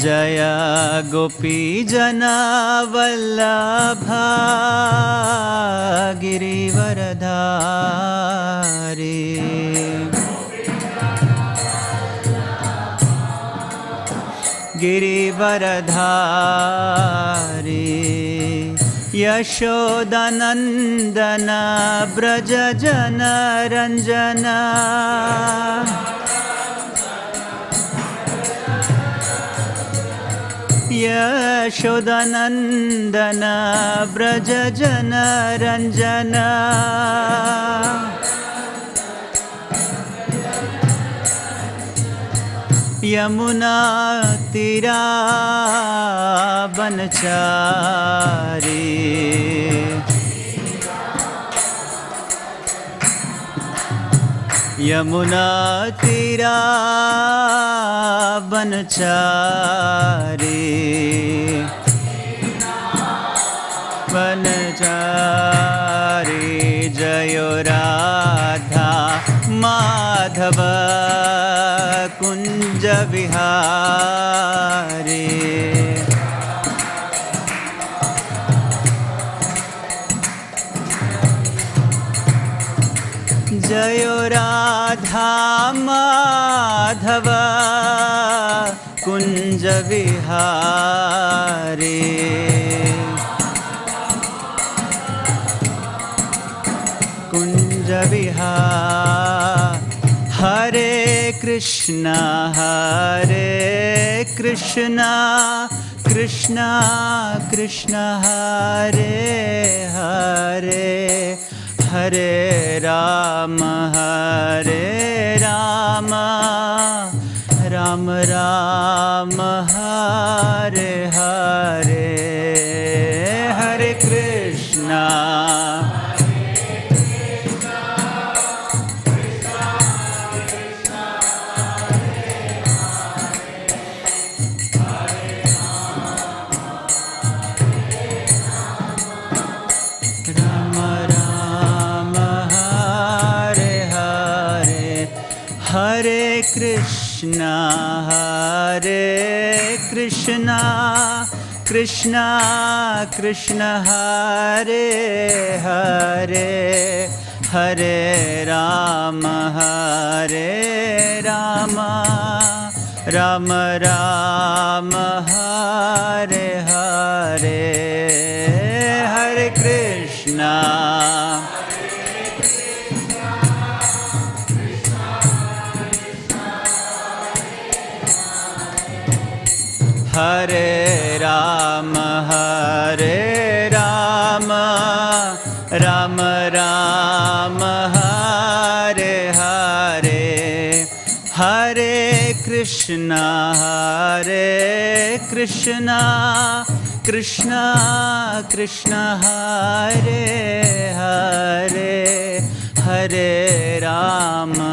Jaya Gopi Jana Vallabha Girivaradhari Girivaradhari Yashodanandana Braja Jana Ranjana Yashodanandana Braja Jana Ranjana Yamuna Tira Banachari Yamuna Tira Banachari Banachari Jayo Radha Madhava Kunja Vihari Jayo Radha Madhava Kunja Vihari Kunja Vihari Hare Krishna Krishna Krishna Hare Hare Hare Rama Rama Rama Hare Hare Hare Krishna Krishna Krishna Hare Hare Hare Rama Rama Rama Hare Hare Hare Krishna Hare Rama Rama Rama Hare Hare Hare Krishna Krishna Krishna Hare Hare Hare Rama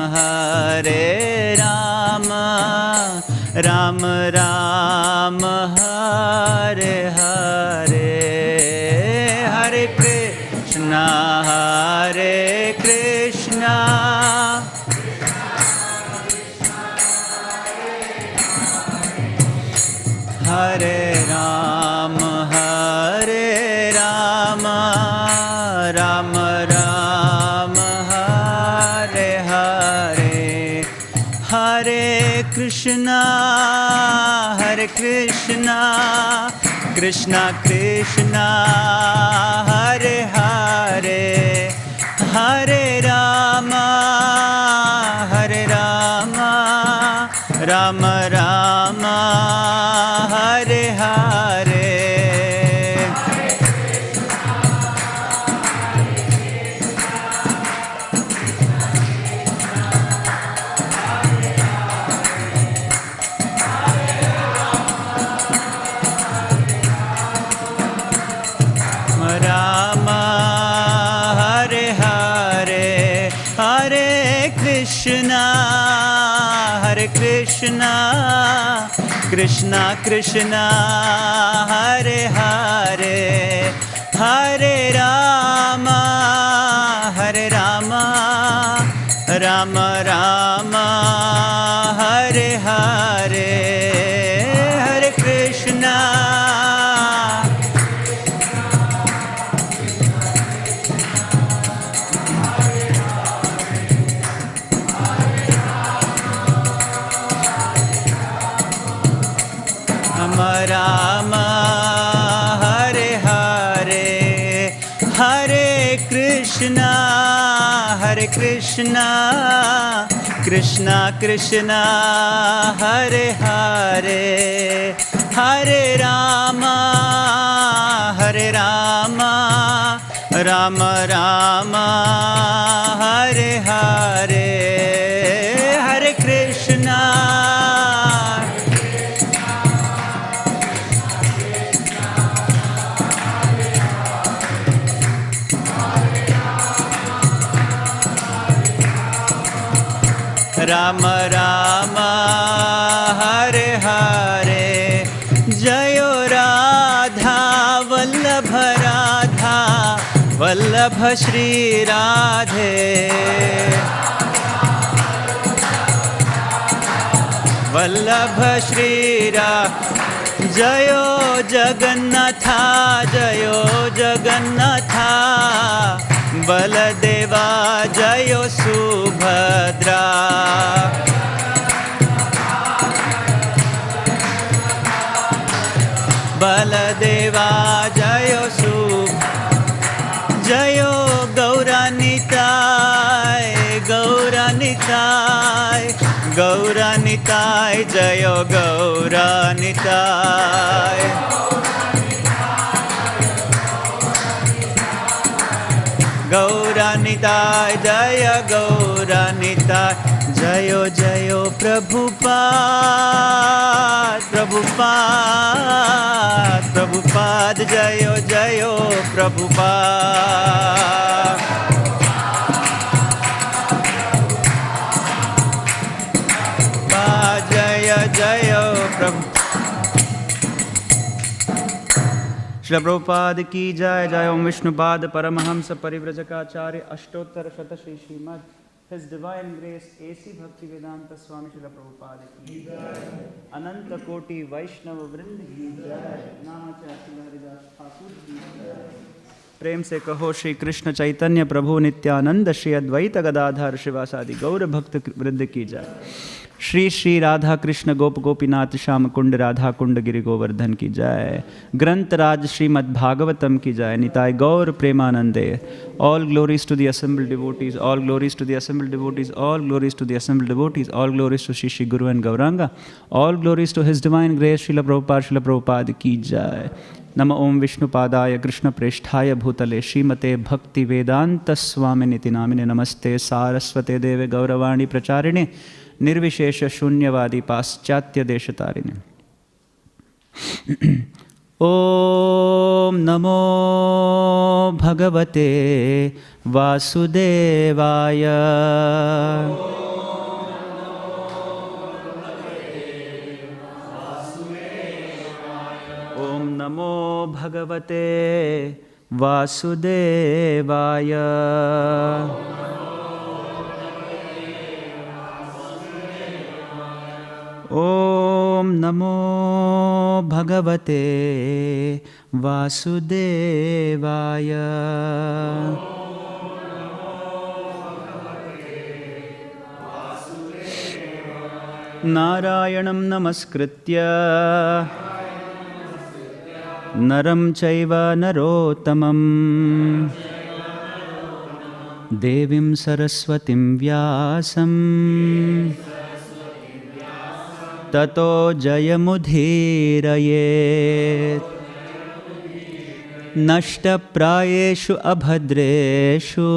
Rama Rama Hare Hare Hare Krishna Hare Rama Rama Rama Hare Hare Hare Krishna Krishna Krishna Hare Hare Hare Rama Rama Rama Hare Hare Krishna Krishna Hare Hare Hare Rama Rama Rama Hare Hare Hare Hare Krishna, Hare Krishna, Krishna Krishna, Hare Hare, Hare Rama, Hare Rama, Rama Rama, Hare Hare, Hare Krishna. Rama Rama, Hare Hare, Jayo Radha, Vallabha Radha, Vallabha Shri Radhe. Vallabha Shri Radhe. Jayo Jagannatha, Jayo Jagannatha, Baladeva, Jayo Subhadra. Baladeva, Jayo Jayo Gauranitai, Gauranitai, Gauranitai, Jayo Gauranitai. Gauranitai, Jaya Gauranitai, Jayo Jayo Prabhupada, Prabhupada, Prabhupada, Jayo Jayo Prabhupada. Jaya Jayo Prabhupada. Śrīla Prabhupada ki jai, jai Om Vishnupad Paramahamsa Parivrajakaacharya Ashtottar Shata Shri Śrīmad His Divine Grace A.C. Bhaktivedanta Swami Śrīla Prabhupada ki jai, Ananta Koti Vaishnava Vrind ki jai, Namacha Śrīla Haridas Thakur ki jai. प्रेम से कहो श्री कृष्ण चैतन्य प्रभु नित्यानंद श्री अद्वैत गदाधर शिवासादि गौर भक्त वृंद की जय। श्री श्री राधा कृष्ण गोप गोपीनाथ श्याम कुंड राधा कुंड गिरि गोवर्धन की जय। ग्रंथ राज श्रीमद् भागवतम की जय। निताय गौर प्रेमानंदे। All glories to the assembled devotees, all glories to the assembled devotees, all glories to the assembled devotees, all glories to Shri Shri Guru and Gauranga, all glories to His Divine Grace Srila Prabhupada ki jai. Nama Om Vishnupadaya Krishna Preshthaya Bhutale Srimate Bhaktivedanta Swami Niti Namine Namaste Saraswate Deve Gauravani Pracharine Nirvishesha Shunyavadi Paschatya Deshatarine. Om Namo Bhagavate Vasudevaya. Om Namo Bhagavate Vasudevaya. Om Namo Bhagavate Vasudevaya. Narayanam Namaskritya Naram Chaiva Narotamam Devim Saraswatim Vyasam Tato Jayamudhirayet Nashta Prayeshu Abhadreshu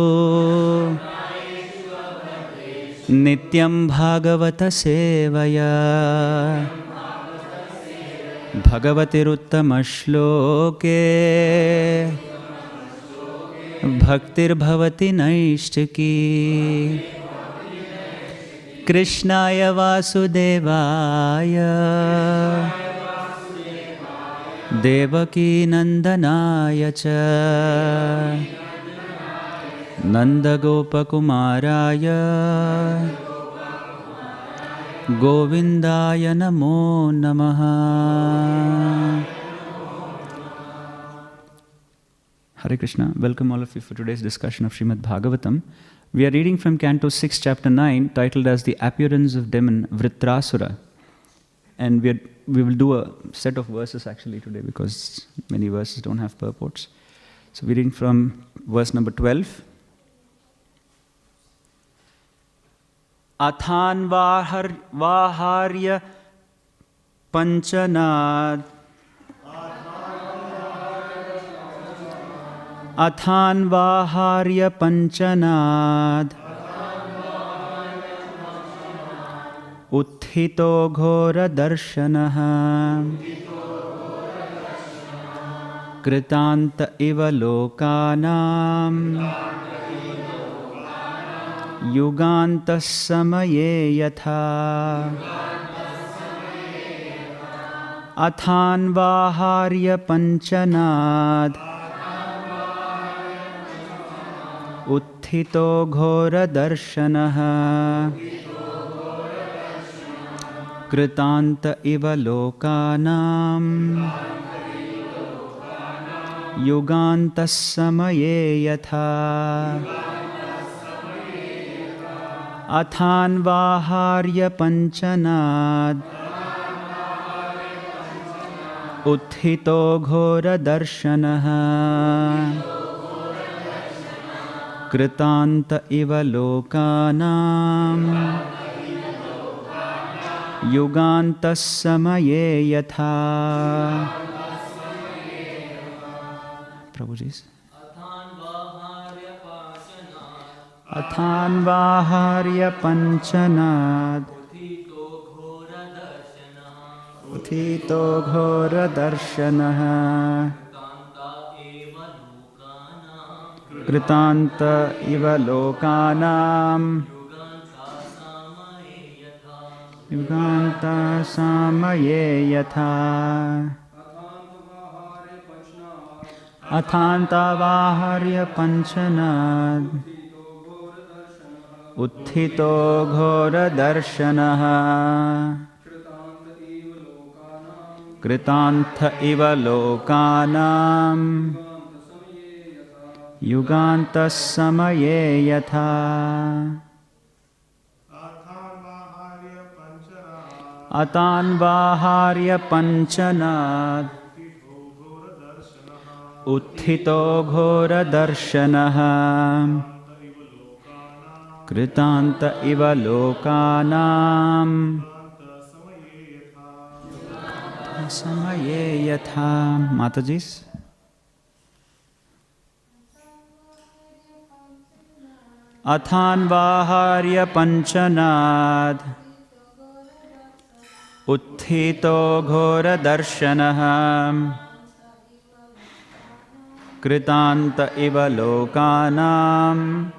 Nityam Bhagavata Sevaya Bhagavatiruttamashloke Bhaktir Bhavati Naishtaki Krishnaya Vasudevaya Devaki Nandanaya cha Nanda Gopakumaraya Govindaya Namo Namaha. Hare Krishna. Welcome all of you for today's discussion of Śrīmad Bhāgavatam. We are reading from Canto 6, Chapter 9, titled as The Appearance of Demon Vritraswara. And we will do a set of verses actually today because many verses don't have purports. So we're reading from verse number 12. Athan vaharya panchanad. Athan vaharya panchanad. Utthito ghora darshanaha. Kritanta iva lokanam. Yuganta samaye yatha. Athan vaharya panchanad. Utthito ghora darshanaha. Kritanta iva lokanam. Yuganta samaye yatha. Athan vaharya panchanad. Utthito ghora darshanaha. Kritanta iva lokanam. Yuganta samaye yatha. Prabhuji. Athan vaharya panchanad. Uthito ghora darshanaha. Kritanta iva lokanam. Yuganta samaye yatha. Athanta vaharya panchanad. Utthito ghora darshanaha. Kritanta iva lokanam. Yuganta samaye yatha. Athan vaharya panchanad. Utthito ghora darshanaha. Kritanta iva lokanam. Samaye yatha. Matajis. Athan vaharya panchanad. Utthito ghora darshanaha. Kritanta iva lokanam.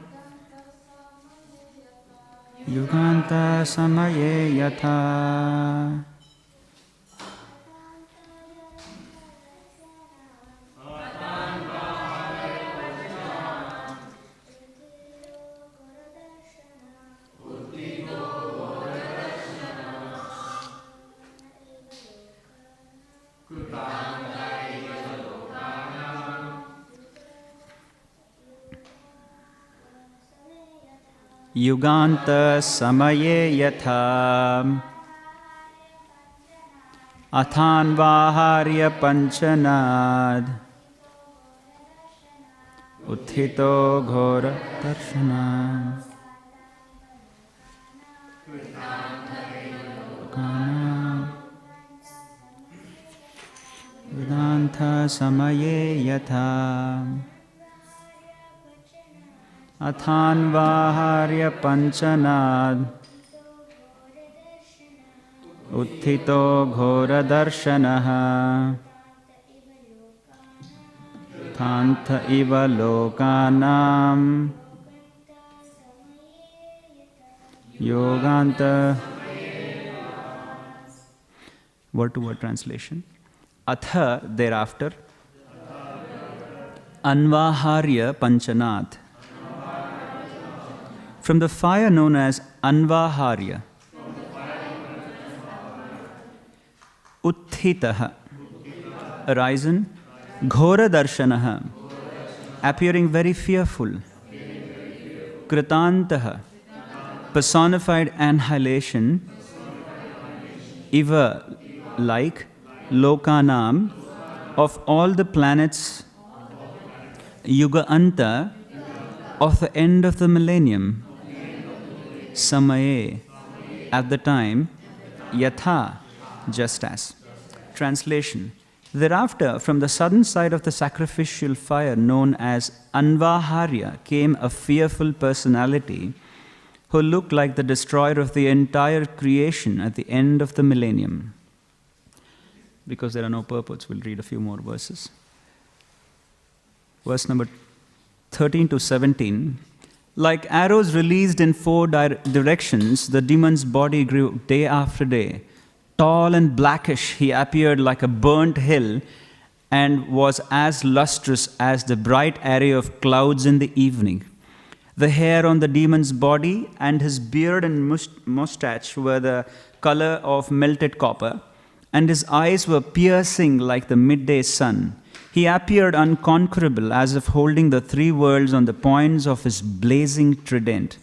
Yuganta samaye yatha. Yuganta samaye yatha. Athan vaharya panchanad. Utthito ghora darshana. Yuganta samaye yatha. Athan vaharya panchanad. Utthito ghora darshanaha. Thantha iva lokanam. Yoganta. Word to word translation. Atha, thereafter. Anvaharya panchanad. From the fire known as Anvaharya. Utthitaha, arisen. Ghora darshanaha, appearing very fearful. Kritantaha, personified annihilation. Iva, like. Lokanam, of all the planets. Yuga Anta of the end of the millennium, Samaye, at the time, Yatha, just as. Translation. Thereafter, from the southern side of the sacrificial fire known as Anvaharya came a fearful personality who looked like the destroyer of the entire creation at the end of the millennium. Because there are no purports, we'll read a few more verses. Verse number 13 to 17. Like arrows released in four directions, the demon's body grew day after day. Tall and blackish, he appeared like a burnt hill and was as lustrous as the bright array of clouds in the evening. The hair on the demon's body and his beard and mustache were the color of melted copper, and his eyes were piercing like the midday sun. He appeared unconquerable, as if holding the three worlds on the points of his blazing trident.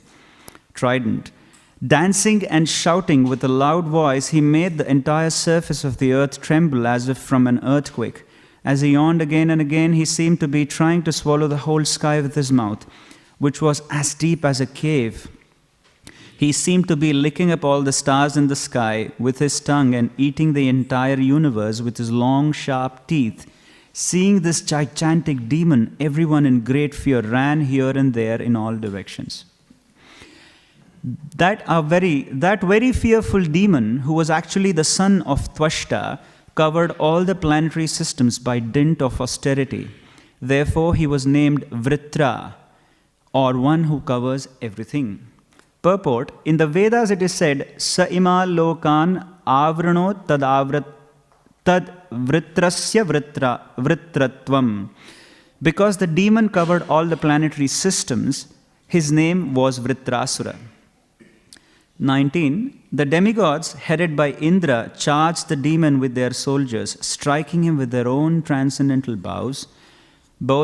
Dancing and shouting with a loud voice, he made the entire surface of the earth tremble as if from an earthquake. As he yawned again and again, he seemed to be trying to swallow the whole sky with his mouth, which was as deep as a cave. He seemed to be licking up all the stars in the sky with his tongue and eating the entire universe with his long, sharp teeth. Seeing this gigantic demon, everyone in great fear ran here and there in all directions. That very fearful demon, who was actually the son of Tvashta, covered all the planetary systems by dint of austerity. Therefore, he was named Vritra, or one who covers everything. Purport: in the Vedas it is said, Sa ima lokan avrano tad vritrasya vritratvam. Because the demon covered all the planetary systems, his name was Vritraswara. 19. The demigods, headed by Indra, charged the demon with their soldiers, striking him with their own transcendental bows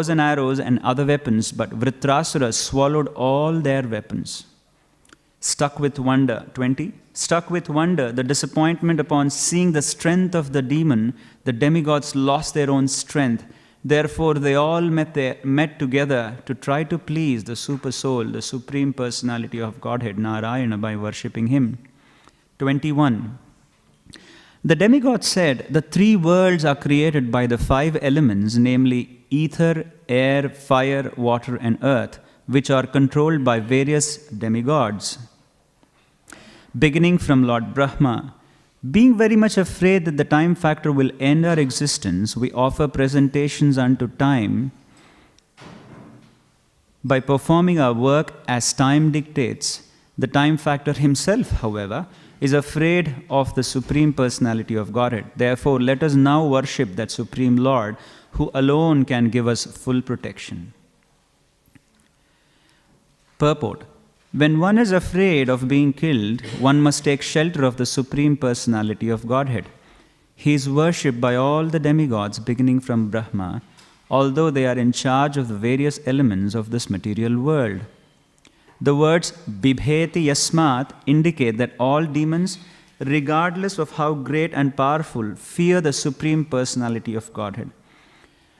and arrows and other weapons, but Vritrasura swallowed all their weapons. Struck with wonder, 20. Struck with wonder, the disappointment upon seeing the strength of the demon, the demigods lost their own strength. Therefore, they all met together to try to please the Super Soul, the Supreme Personality of Godhead, Narayana, by worshipping him. 21. The demigods said, the three worlds are created by the five elements, namely ether, air, fire, water, and earth, which are controlled by various demigods. Beginning from Lord Brahma, being very much afraid that the time factor will end our existence, we offer presentations unto time by performing our work as time dictates. The time factor himself, however, is afraid of the Supreme Personality of Godhead. Therefore, let us now worship that Supreme Lord, who alone can give us full protection. Purport: when one is afraid of being killed, one must take shelter of the Supreme Personality of Godhead. He is worshipped by all the demigods beginning from Brahma, although they are in charge of the various elements of this material world. The words Bibheti Yasmat indicate that all demons, regardless of how great and powerful, fear the Supreme Personality of Godhead.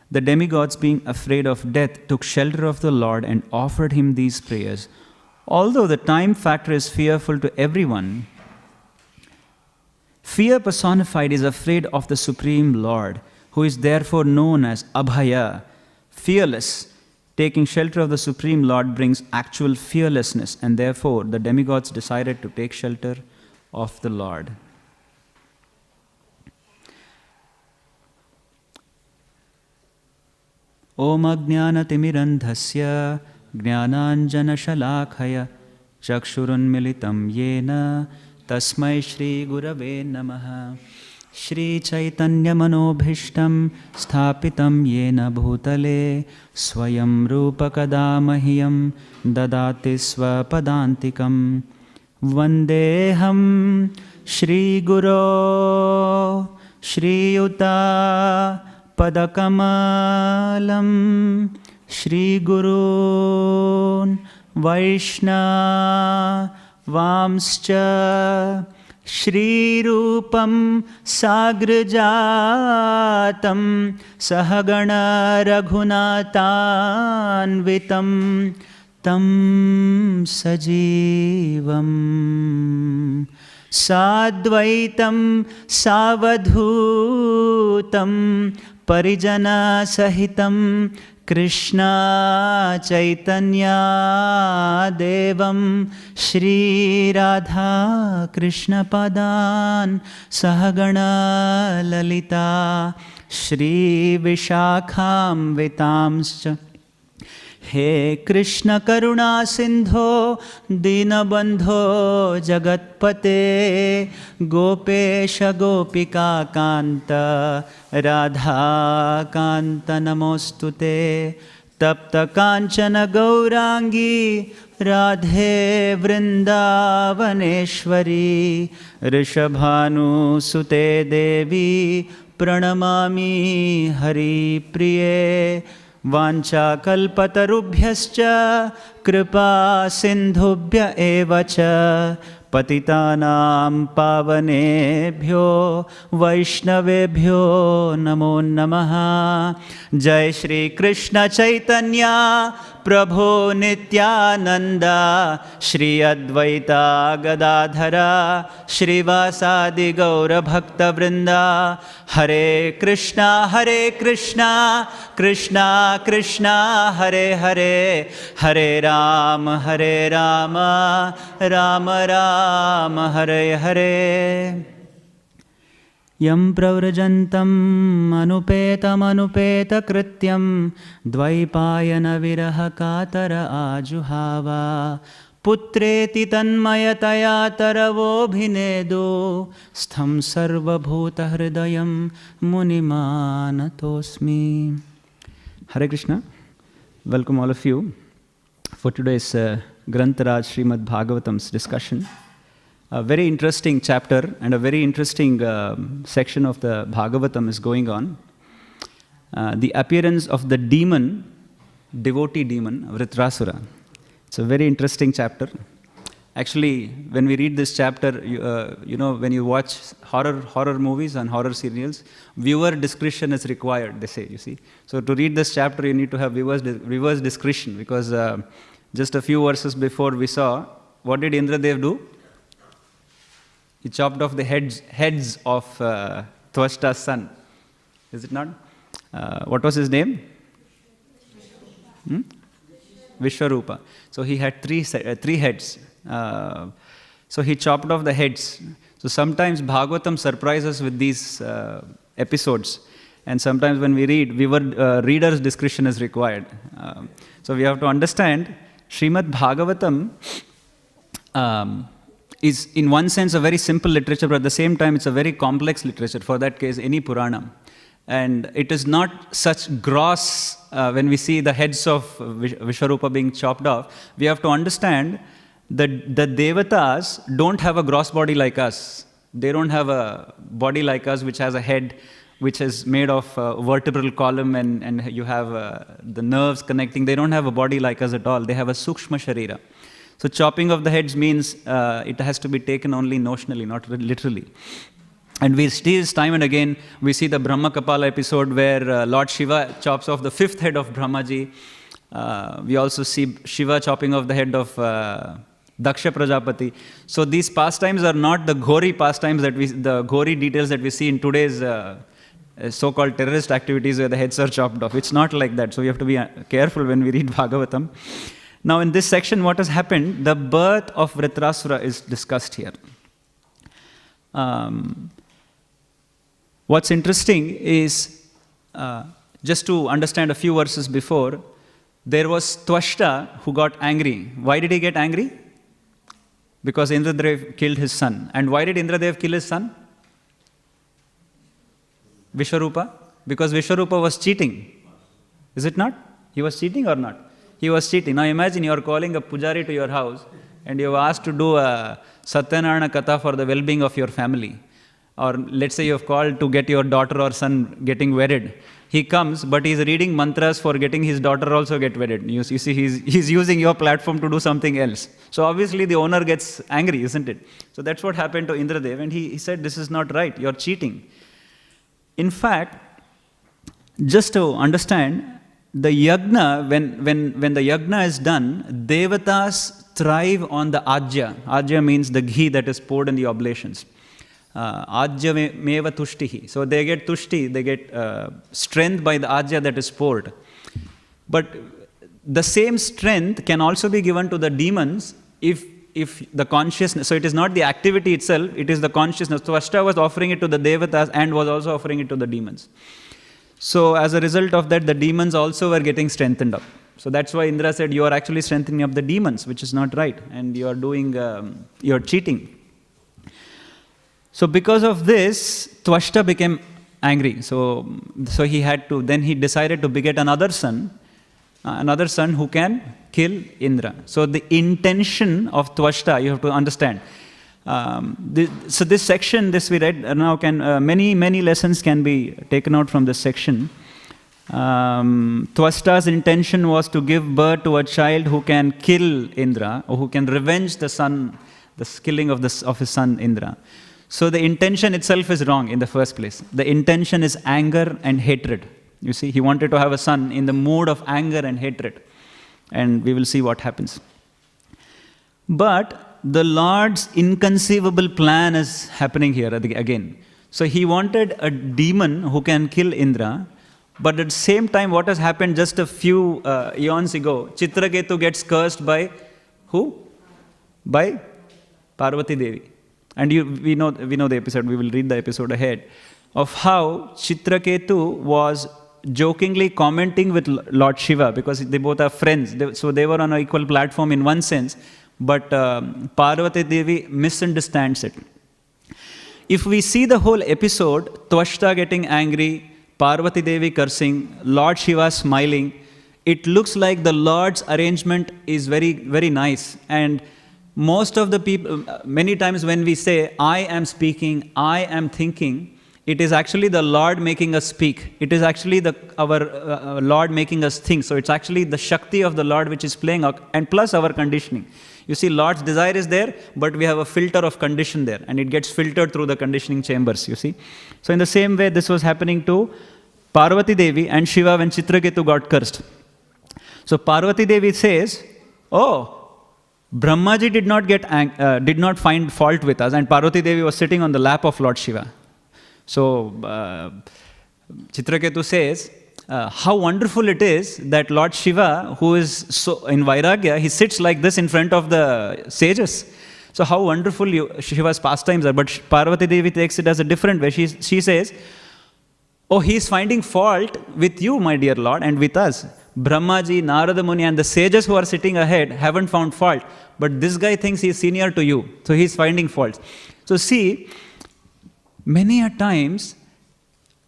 The demigods, being afraid of death, took shelter of the Lord and offered him these prayers. Although the time factor is fearful to everyone, fear personified is afraid of the Supreme Lord, who is therefore known as Abhaya, fearless. Taking shelter of the Supreme Lord brings actual fearlessness, and therefore the demigods decided to take shelter of the Lord. Om Ajnanatimirandhasya Jnananjana Shalakaya Chakshurunmilitam Yena Tasmai Shri Gurave Namaha. Shri Chaitanya Manobhishtam Sthapitam Yena Bhutale Swayam Rupa Kadamahyam Dadati Swapadantikam Vandeham Shri Guru Shri Yuta Padakamalam Shri Gurun Vaishna Vamscha Shrirupam Sagrajatam Sahagana Raghunatanvitam Tam Sajivam Sadvaitam Savadhutam Parijana Sahitam Krishna Chaitanya Devam Shri Radha Krishna Padan Sahagana Lalita Shri Vishakham Vitamscha He Krishna Karuna Sindho Dinabandho Jagatpate Gopesha Gopika Kanta Radha Kanta Namostute Tapta Kanchana Gaurangi Radhe Vrindavaneshwari Rishabhanu Sute Devi Pranamami Hari Priye Vancha kalpatarubhyascha kripa sindhubhya evacha patitanam pavanebhyo vaishnavebhyo namo namaha. Jai Shri Krishna Chaitanya Prabhu Nityananda Shri Advaita Gadadhara Shri Vasadi Gaura Bhakta Vrinda. Hare Krishna Krishna Krishna Hare Hare Hare Rama Rama Rama Hare Hare. Yam pravrajantam anupeta krityam dvaipayana viraha katara ajuhava putreti tanmayataya taravo bhinedu stham sarva bhuta hridayam munimanatosmi. Hare Krishna. Welcome all of you for today's Grantaraj Śrīmad Bhāgavatam's discussion. A very interesting chapter and a very interesting section of the Bhagavatam is going on. The appearance of the demon, devotee demon, Vritraswara. It's a very interesting chapter. Actually, when we read this chapter, you know, when you watch horror movies and horror serials, viewer discretion is required, they say, you see. So to read this chapter, you need to have viewer's discretion, because just a few verses before we saw, what did Indradev do? He chopped off the heads of Tvashta's son. Is it not? What was his name? Vishwarupa. So he had three heads. So he chopped off the heads. So sometimes Bhagavatam surprises with these episodes. And sometimes when we read, reader's discretion is required. So we have to understand Śrīmad Bhāgavatam is in one sense a very simple literature, but at the same time it's a very complex literature, for that case any Purana. And it is not such gross, when we see the heads of Vishwarupa being chopped off, we have to understand that the Devatas don't have a gross body like us. They don't have a body like us which has a head which is made of vertebral column and you have the nerves connecting. They don't have a body like us at all. They have a Sukshma Sharira. So chopping of the heads means it has to be taken only notionally, not literally. And we see this time and again. We see the Brahma Kapala episode where Lord Shiva chops off the fifth head of Brahmaji. We also see Shiva chopping off the head of Daksha Prajapati. So these pastimes are not the gory pastimes the gory details that we see in today's so-called terrorist activities where the heads are chopped off. It's not like that. So we have to be careful when we read Bhagavatam. Now in this section, what has happened? The birth of Vritraswara is discussed here. What's interesting is, just to understand a few verses before, there was Tvashta who got angry. Why did he get angry? Because Indradev killed his son. And why did Indradev kill his son? Vishwarupa? Because Vishwarupa was cheating. Is it not? He was cheating or not? He was cheating. Now imagine you are calling a pujari to your house and you are asked to do a Satyanarayana Katha for the well-being of your family. Or let's say you have called to get your daughter or son getting wedded. he comes, but he's reading mantras for getting his daughter also get wedded. You see, he's using your platform to do something else. So obviously the owner gets angry, isn't it? So that's what happened to Indradev, and he said, this is not right, you're cheating. In fact, just to understand, the yagna, when the yagna is done, devatas thrive on the ajya. Ajya means the ghee that is poured in the oblations. Ajya meva tushtihi. So they get tushti, they get strength by the ajya that is poured. But the same strength can also be given to the demons if the consciousness, so it is not the activity itself, it is the consciousness. So Tvashta was offering it to the devatas and was also offering it to the demons. So as a result of that, the demons also were getting strengthened up. So that's why Indra said, you are actually strengthening up the demons, which is not right, and you are doing, you are cheating. So because of this, Tvashta became angry. So he had to, then he decided to beget another son who can kill Indra. So the intention of Tvashta, you have to understand. So this section, this we read now, can many lessons can be taken out from this section. Tvashta's intention was to give birth to a child who can kill Indra, or who can revenge the son, the killing of his son Indra. So the intention itself is wrong in the first place. The intention is anger and hatred. You see, he wanted to have a son in the mood of anger and hatred. And we will see what happens. But the Lord's inconceivable plan is happening here again. So he wanted a demon who can kill Indra. But at the same time, what has happened just a few eons ago, Chitraketu gets cursed by who? By Parvati Devi. And we know the episode, we will read the episode ahead, of how Chitraketu was jokingly commenting with Lord Shiva, because they both are friends. So they were on an equal platform in one sense, but Parvati Devi misunderstands it. If we see the whole episode, Tvashta getting angry, Parvati Devi cursing, Lord Shiva smiling, it looks like the Lord's arrangement is very, very nice. And most of the people, many times when we say, I am speaking, I am thinking, it is actually the Lord making us speak. It is actually our Lord making us think. So it's actually the Shakti of the Lord which is playing out, and plus our conditioning. You see, Lord's desire is there, but we have a filter of condition there, and it gets filtered through the conditioning chambers, you see. So in the same way, this was happening to Parvati Devi and Shiva when Chitraketu got cursed. So Parvati Devi says, oh, Brahmaji did not find fault with us, and Parvati Devi was sitting on the lap of Lord Shiva. So Chitraketu says, how wonderful it is that Lord Shiva, who is so in Vairagya, he sits like this in front of the sages. So how wonderful Shiva's pastimes are. But Parvati Devi takes it as a different way. She says, oh, he is finding fault with you, my dear Lord, and with us. Brahmaji, Narada Muni, and the sages who are sitting ahead haven't found fault. But this guy thinks he is senior to you. So he is finding faults. So see, many a times,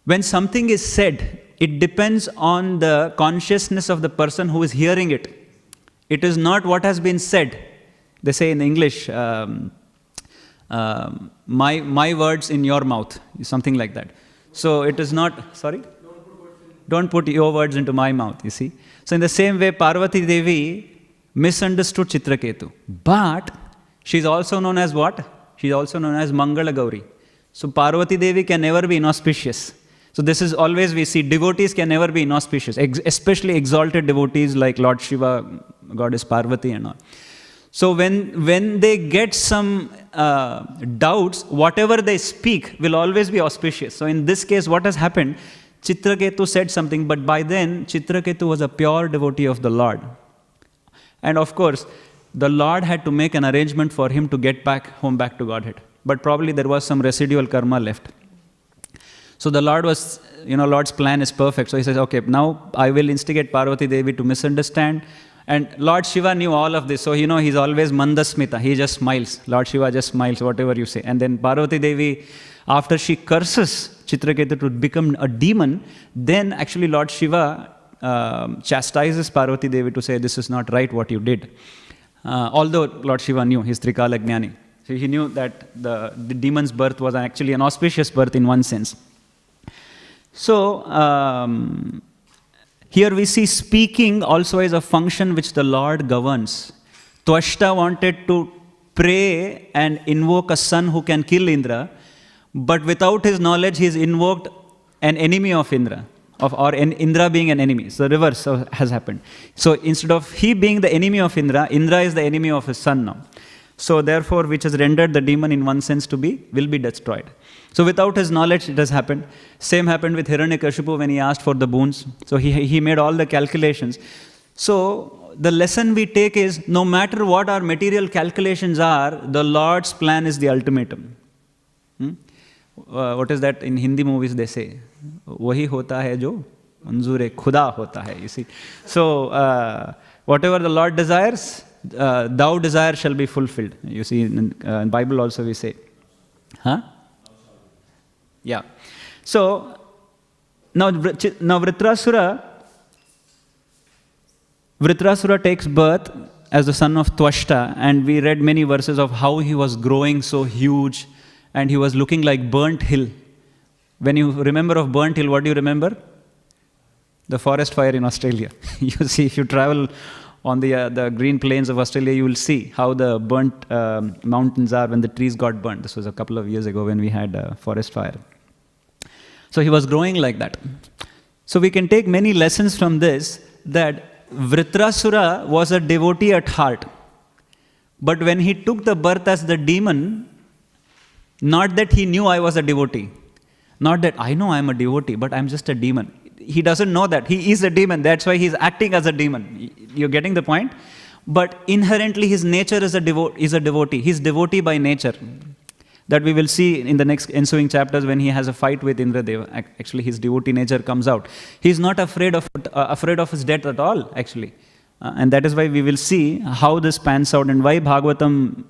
when something is said, it depends on the consciousness of the person who is hearing it. It is not what has been said. They say in English, my words in your mouth, something like that. So it is not, sorry? Don't put your words into my mouth, you see. So in the same way, Parvati Devi misunderstood Chitraketu. But she's also known as what? She's also known as Mangala Gauri. So Parvati Devi can never be inauspicious. So this is always we see, devotees can never be inauspicious, especially exalted devotees like Lord Shiva, Goddess Parvati and all. So when they get some doubts, whatever they speak will always be auspicious. So in this case, what has happened? Chitraketu said something, but by then Chitraketu was a pure devotee of the Lord. And of course, the Lord had to make an arrangement for him to get back to Godhead. But probably there was some residual karma left. So the Lord was, Lord's plan is perfect. So he says, okay, now I will instigate Parvati Devi to misunderstand. And Lord Shiva knew all of this. So, he's always mandasmita. He just smiles. Lord Shiva just smiles, whatever you say. And then Parvati Devi, after she curses Chitraketu to become a demon, then actually Lord Shiva chastises Parvati Devi to say, this is not right what you did. Although Lord Shiva knew, he's Trikala Gnani. So he knew that the demon's birth was actually an auspicious birth in one sense. So, here we see speaking also as a function which the Lord governs. Tvashta wanted to pray and invoke a son who can kill Indra, but without his knowledge, he's invoked an enemy of Indra, or Indra being an enemy. So the reverse has happened. So instead of he being the enemy of Indra, Indra is the enemy of his son now. So therefore, which has rendered the demon in one sense will be destroyed. So without his knowledge, it has happened. Same happened with Hiranyakashipu when he asked for the boons. So he made all the calculations. So the lesson we take is, no matter what our material calculations are, the Lord's plan is the ultimatum. What is that in Hindi movies they say? Wahi hota hai jo manzoor-e khuda hota hai, you see. So whatever the Lord desires, thou desire shall be fulfilled. You see, in Bible also we say. Huh? Yeah. So, now Vritrasura takes birth as the son of Tvashta, and we read many verses of how he was growing so huge, and he was looking like burnt hill. When you remember of burnt hill, what do you remember? The forest fire in Australia. You see, if you travel on the green plains of Australia, you will see how the burnt mountains are when the trees got burnt. This was a couple of years ago when we had a forest fire. So he was growing like that. So we can take many lessons from this, that Vritrasura was a devotee at heart. But when he took the birth as the demon, not that he knew I was a devotee. Not that I know I'm a devotee, but I'm just a demon. He doesn't know that. He is a demon. That's why he's acting as a demon. You're getting the point? But inherently his nature is a devotee. He's devotee by nature. That we will see in the next ensuing chapters when he has a fight with Indradeva. Actually, his devotee nature comes out. He's not afraid of his death at all, actually. And that is why we will see how this pans out and why Bhagavatam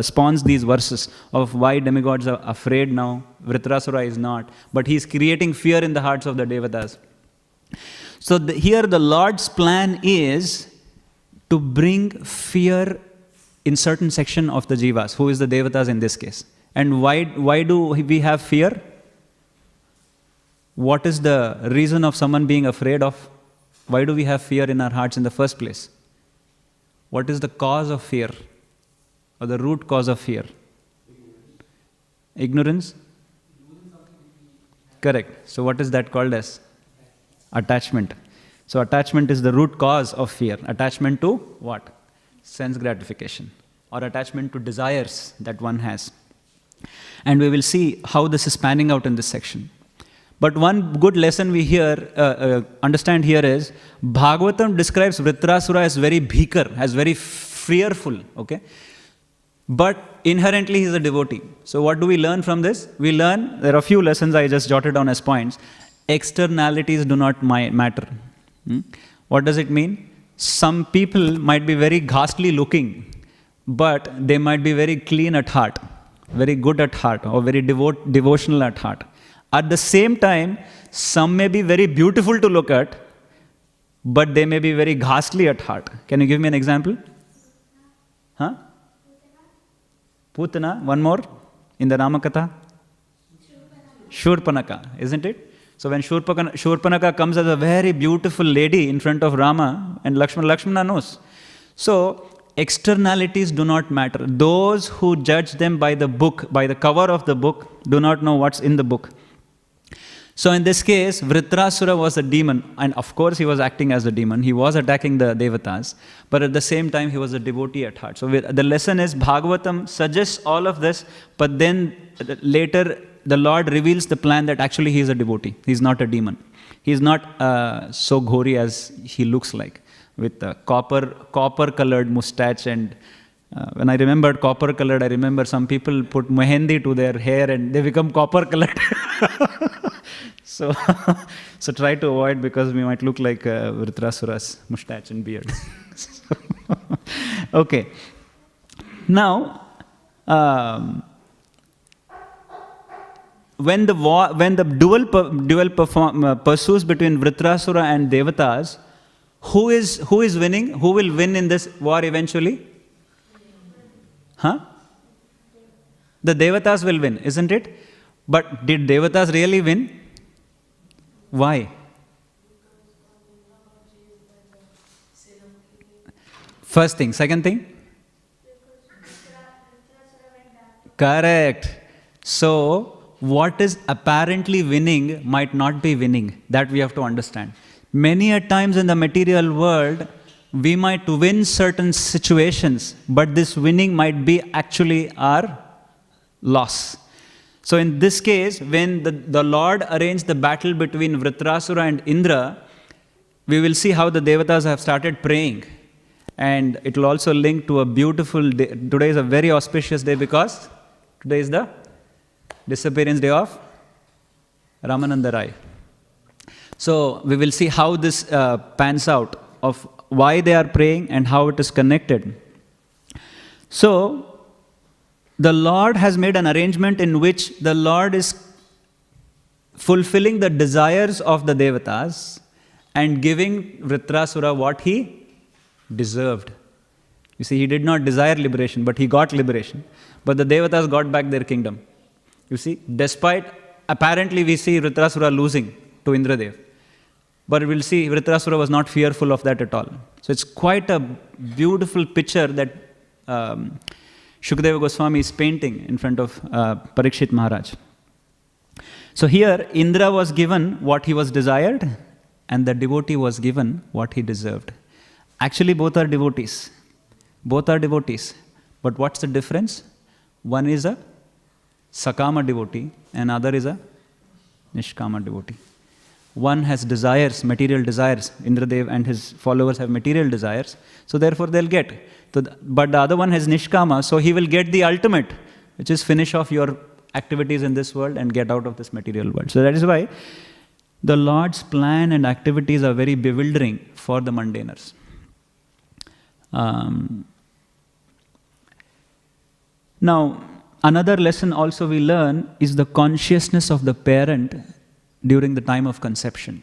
spawns these verses of why demigods are afraid now, Vritrasura is not. But he's creating fear in the hearts of the Devatas. So here the Lord's plan is to bring fear in certain section of the Jivas, who is the Devatas in this case. And why do we have fear? What is the reason of someone being afraid of? Why do we have fear in our hearts in the first place? What is the cause of fear? Or the root cause of fear? Ignorance? Correct. So what is that called as? Attachment. So attachment is the root cause of fear. Attachment to what? Sense gratification. Or attachment to desires that one has. And we will see how this is panning out in this section. But one good lesson we understand here is, Bhagavatam describes Vritrasura as very bhikar, as very fearful, okay? But inherently he is a devotee. So what do we learn from this? We learn, there are a few lessons I just jotted down as points. Externalities do not matter. What does it mean? Some people might be very ghastly looking, but they might be very clean at heart, very good at heart, or very devotional at heart. At the same time, some may be very beautiful to look at, but they may be very ghastly at heart. Can you give me an example? Huh? Putana, one more in the Ramakatha. Shurpanaka, isn't it? So when Shurpanaka comes as a very beautiful lady in front of Rama, and Lakshmana knows. So externalities do not matter. Those who judge them by the book, by the cover of the book, do not know what's in the book. So in this case, Vritrasura was a demon, and of course he was acting as a demon. He was attacking the Devatas, but at the same time he was a devotee at heart. So the lesson is, Bhagavatam suggests all of this, but then later the Lord reveals the plan that actually he is a devotee. He is not a demon. He is not so ghori as he looks like, with a copper-colored mustache. And when I remembered copper-colored, I remember some people put mehendi to their hair and they become copper-colored. So try to avoid, because we might look like Vritrasura's mustache and beard. Okay. Now, when the duel pursues between Vritrasura and Devatas, who is winning? Who will win in this war eventually? Huh? The Devatas will win, isn't it? But did Devatas really win? Why? First thing. Second thing? Correct. So, what is apparently winning might not be winning. That we have to understand. Many a times in the material world, we might win certain situations, but this winning might be actually our loss. So in this case, when the Lord arranged the battle between Vritrasura and Indra, we will see how the Devatas have started praying. And it will also link to a beautiful day. Today is a very auspicious day because today is the Disappearance Day of Ramananda. So we will see how this pans out, of why they are praying and how it is connected. So, the Lord has made an arrangement in which the Lord is fulfilling the desires of the Devatas and giving Vritrasura what he deserved. You see, he did not desire liberation, but he got liberation. But the Devatas got back their kingdom. You see, despite, apparently we see Vritrasura losing to Indradev. But we'll see Vritrasura was not fearful of that at all. So it's quite a beautiful picture that Shukadeva Goswami is painting in front of Parikshit Maharaj. So here, Indra was given what he was desired, and the devotee was given what he deserved. Actually, both are devotees. Both are devotees. But what's the difference? One is a Sakama devotee, and other is a Nishkama devotee. One has desires, material desires. Indradev and his followers have material desires, so therefore they'll get. But the other one has Nishkama, so he will get the ultimate, which is finish off your activities in this world and get out of this material world. So that is why the Lord's plan and activities are very bewildering for the mundaners. Now, another lesson also we learn is the consciousness of the parent during the time of conception.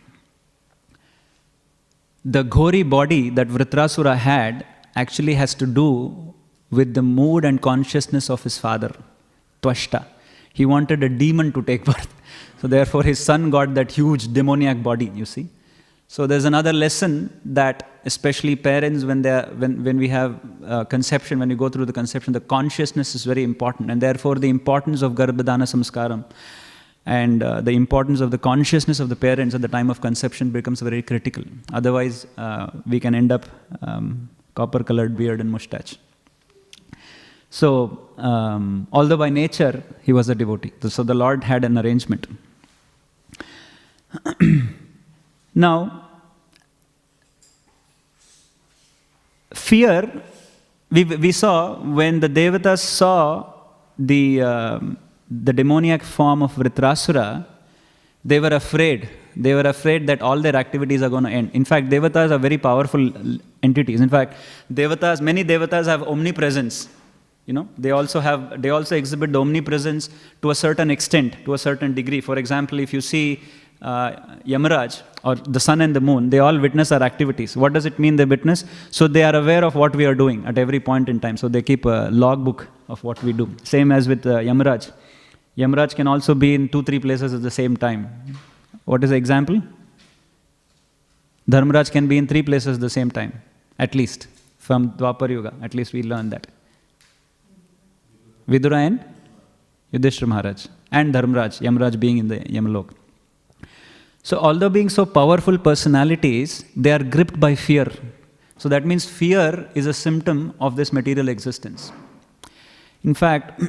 The Ghori body that Vritrasura had actually has to do with the mood and consciousness of his father, Twashta. He wanted a demon to take birth. So therefore his son got that huge demoniac body, you see. So there's another lesson that especially parents, when we have conception, when we go through the conception, the consciousness is very important. And therefore the importance of Garbhadana Samskaram and the importance of the consciousness of the parents at the time of conception becomes very critical. Otherwise, we can end up copper-colored beard and mustache. So, although by nature he was a devotee, so the Lord had an arrangement. Now, fear, we saw when the Devatas saw the demoniac form of Vritrasura, they were afraid. They were afraid that all their activities are going to end. In fact, Devatas are very powerful entities. In fact, many Devatas have omnipresence. You know, they also exhibit the omnipresence to a certain extent, to a certain degree. For example, if you see Yamaraj or the sun and the moon, they all witness our activities. What does it mean they witness? So they are aware of what we are doing at every point in time. So they keep a logbook of what we do. Same as with Yamaraj. Yamaraj can also be in 2-3 places at the same time. What is the example? Dharmaraj can be in 3 places at the same time, at least. From Dwapar Yuga, at least we learn that. Vidura and Yudhishthira Maharaj. And Dharmaraj, Yamaraj being in the Yamalok. So although being so powerful personalities, they are gripped by fear. So that means fear is a symptom of this material existence. In fact,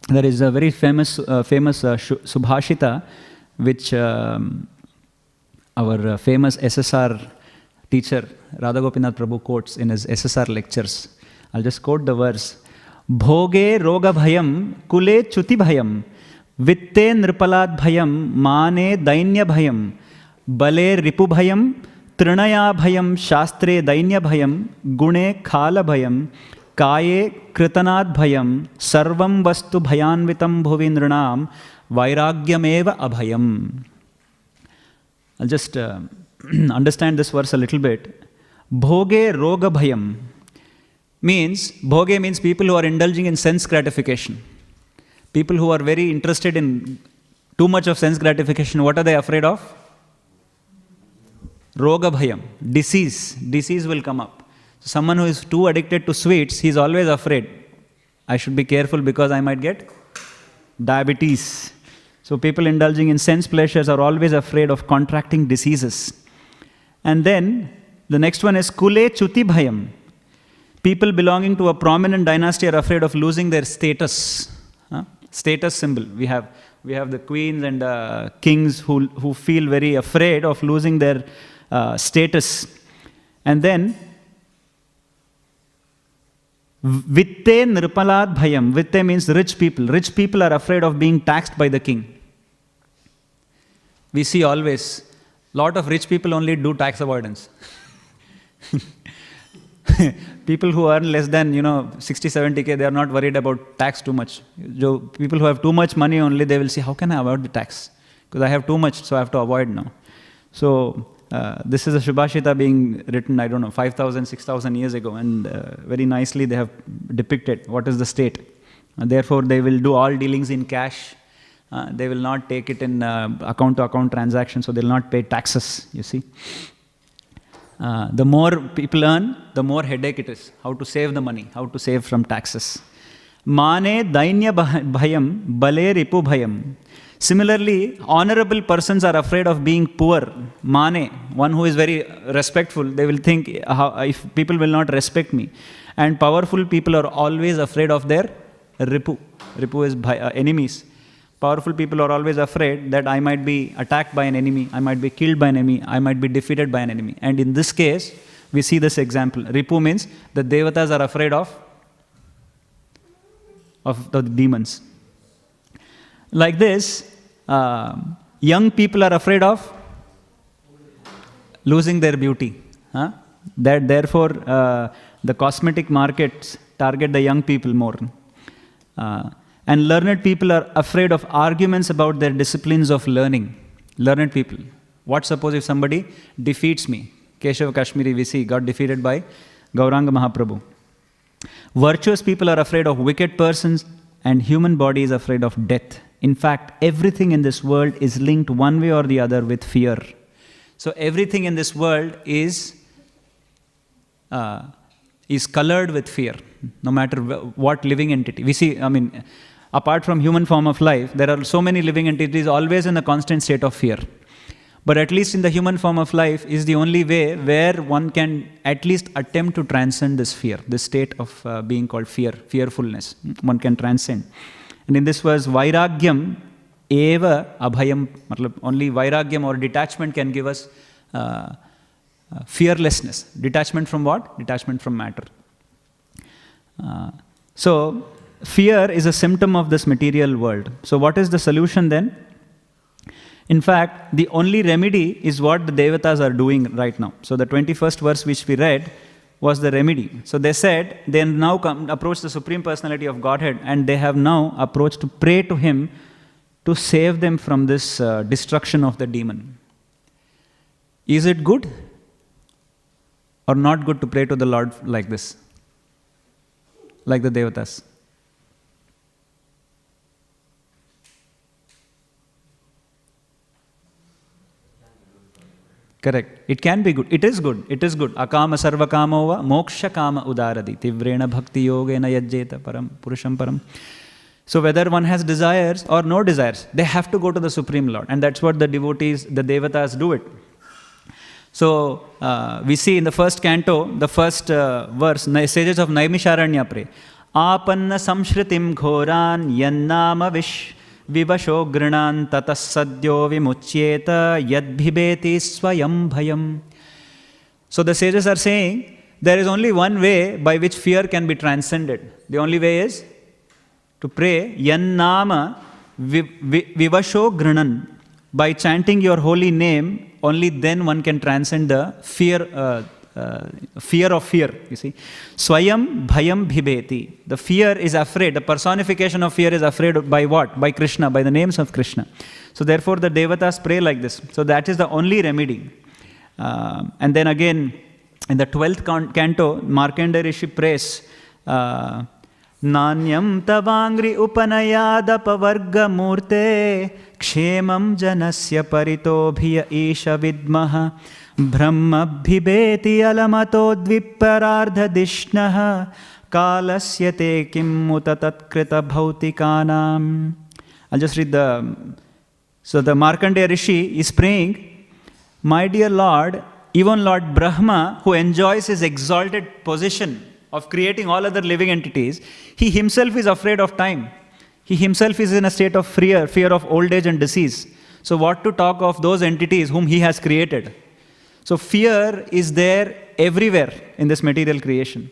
there is a very famous Subhashita, which our famous SSR teacher, Radha Gopinath Prabhu, quotes in his SSR lectures. I'll just quote the verse. Bhoge roga bhayam kule chuti bhayam vitte nripalad bhayam mane dainya bhayam bale ripu bhayam trinaya bhayam shastre dainya bhayam gune khala bhayam kaye kritanad bhayam sarvam vastu bhayanvitam bhuvindranam vairagyameva abhayam. I'll just understand this verse a little bit. Bhoge roga bhayam means, bhoge means people who are indulging in sense gratification. People who are very interested in too much of sense gratification, what are they afraid of? Roga bhayam, disease will come up. So someone who is too addicted to sweets, he is always afraid. I should be careful because I might get diabetes. So people indulging in sense pleasures are always afraid of contracting diseases. And then the next one is Kule Chuti Bhayam. People belonging to a prominent dynasty are afraid of losing their status. Status symbol. We have the queens and kings who feel very afraid of losing their status. And then Vitte Nirpalad Bhayam. Vitte means rich people. Rich people are afraid of being taxed by the king. We see always, lot of rich people only do tax avoidance. People who earn less than, 60, 70K, they are not worried about tax too much. People who have too much money only, they will see, how can I avoid the tax? Because I have too much, so I have to avoid now. So, this is a Shubhashita being written, 5,000, 6,000 years ago, and very nicely they have depicted what is the state. Therefore, they will do all dealings in cash. They will not take it in account-to-account transaction, so they will not pay taxes, you see. The more people earn, the more headache it is. How to save the money, how to save from taxes. Mane dainya bhayam, bale ripu bhayam. Similarly, honorable persons are afraid of being poor. Mane, one who is very respectful, they will think, if people will not respect me. And powerful people are always afraid of their ripu. Ripu is enemies. Powerful people are always afraid that I might be attacked by an enemy, I might be killed by an enemy, I might be defeated by an enemy. And in this case, we see this example. Ripu means the devatas are afraid of the demons. Like this, young people are afraid of losing their beauty. Therefore, the cosmetic markets target the young people more. And learned people are afraid of arguments about their disciplines of learning. Learned people. What suppose if somebody defeats me? Keshav Kashmiri, we see, got defeated by Gauranga Mahaprabhu. Virtuous people are afraid of wicked persons, and human body is afraid of death. In fact, everything in this world is linked one way or the other with fear. So everything in this world is colored with fear, no matter what living entity. We see, apart from human form of life, there are so many living entities always in a constant state of fear. But at least in the human form of life is the only way where one can at least attempt to transcend this fear, this state of being called fearfulness. One can transcend. And in this verse, Vairagyam eva abhayam, only Vairagyam or detachment can give us fearlessness. Detachment from what? Detachment from matter. So, fear is a symptom of this material world. So what is the solution then? In fact, the only remedy is what the devatas are doing right now. So the 21st verse which we read was the remedy. So they said, they now approach the Supreme Personality of Godhead, and they have now approached to pray to Him to save them from this destruction of the demon. Is it good or not good to pray to the Lord like this? Like the devatas? Correct. It can be good. It is good. It is good. Akama sarva kamo va moksha kama udaradi tivrena bhakti yogena yajjeta param purusham param. So whether one has desires or no desires, they have to go to the Supreme Lord. And that's what the devotees, the devatas do it. So we see in the first canto, the first verse, sages of Naimisharanya pray. Apanna samshritim ghoran yannama vivasho grinan tatas sadyo vimuchyeta yadbhibeti swayam bhayam. So the sages are saying, there is only one way by which fear can be transcended. The only way is to pray, yannama vivasho grinan. By chanting your holy name, only then one can transcend the fear of fear, you see. Swayam bhayam bhibeti. The fear is afraid. The personification of fear is afraid by what? By Krishna, by the names of Krishna. So therefore the devatas pray like this. So that is the only remedy. And then again, in the 12th canto, Markandeya Rishi prays, Nanyam tavangri upanayadapavarga murte kshemam janasya paritobhiya isha vidmaha Brahmabhibeti alamato dviparardhadishnah kalasya te kimmuta tatkrita bhautikanam. I'll just read so the Markandeya Rishi is praying, my dear Lord, even Lord Brahma, who enjoys his exalted position of creating all other living entities, he himself is afraid of time. He himself is in a state of fear of old age and disease. So what to talk of those entities whom he has created? So fear is there everywhere in this material creation.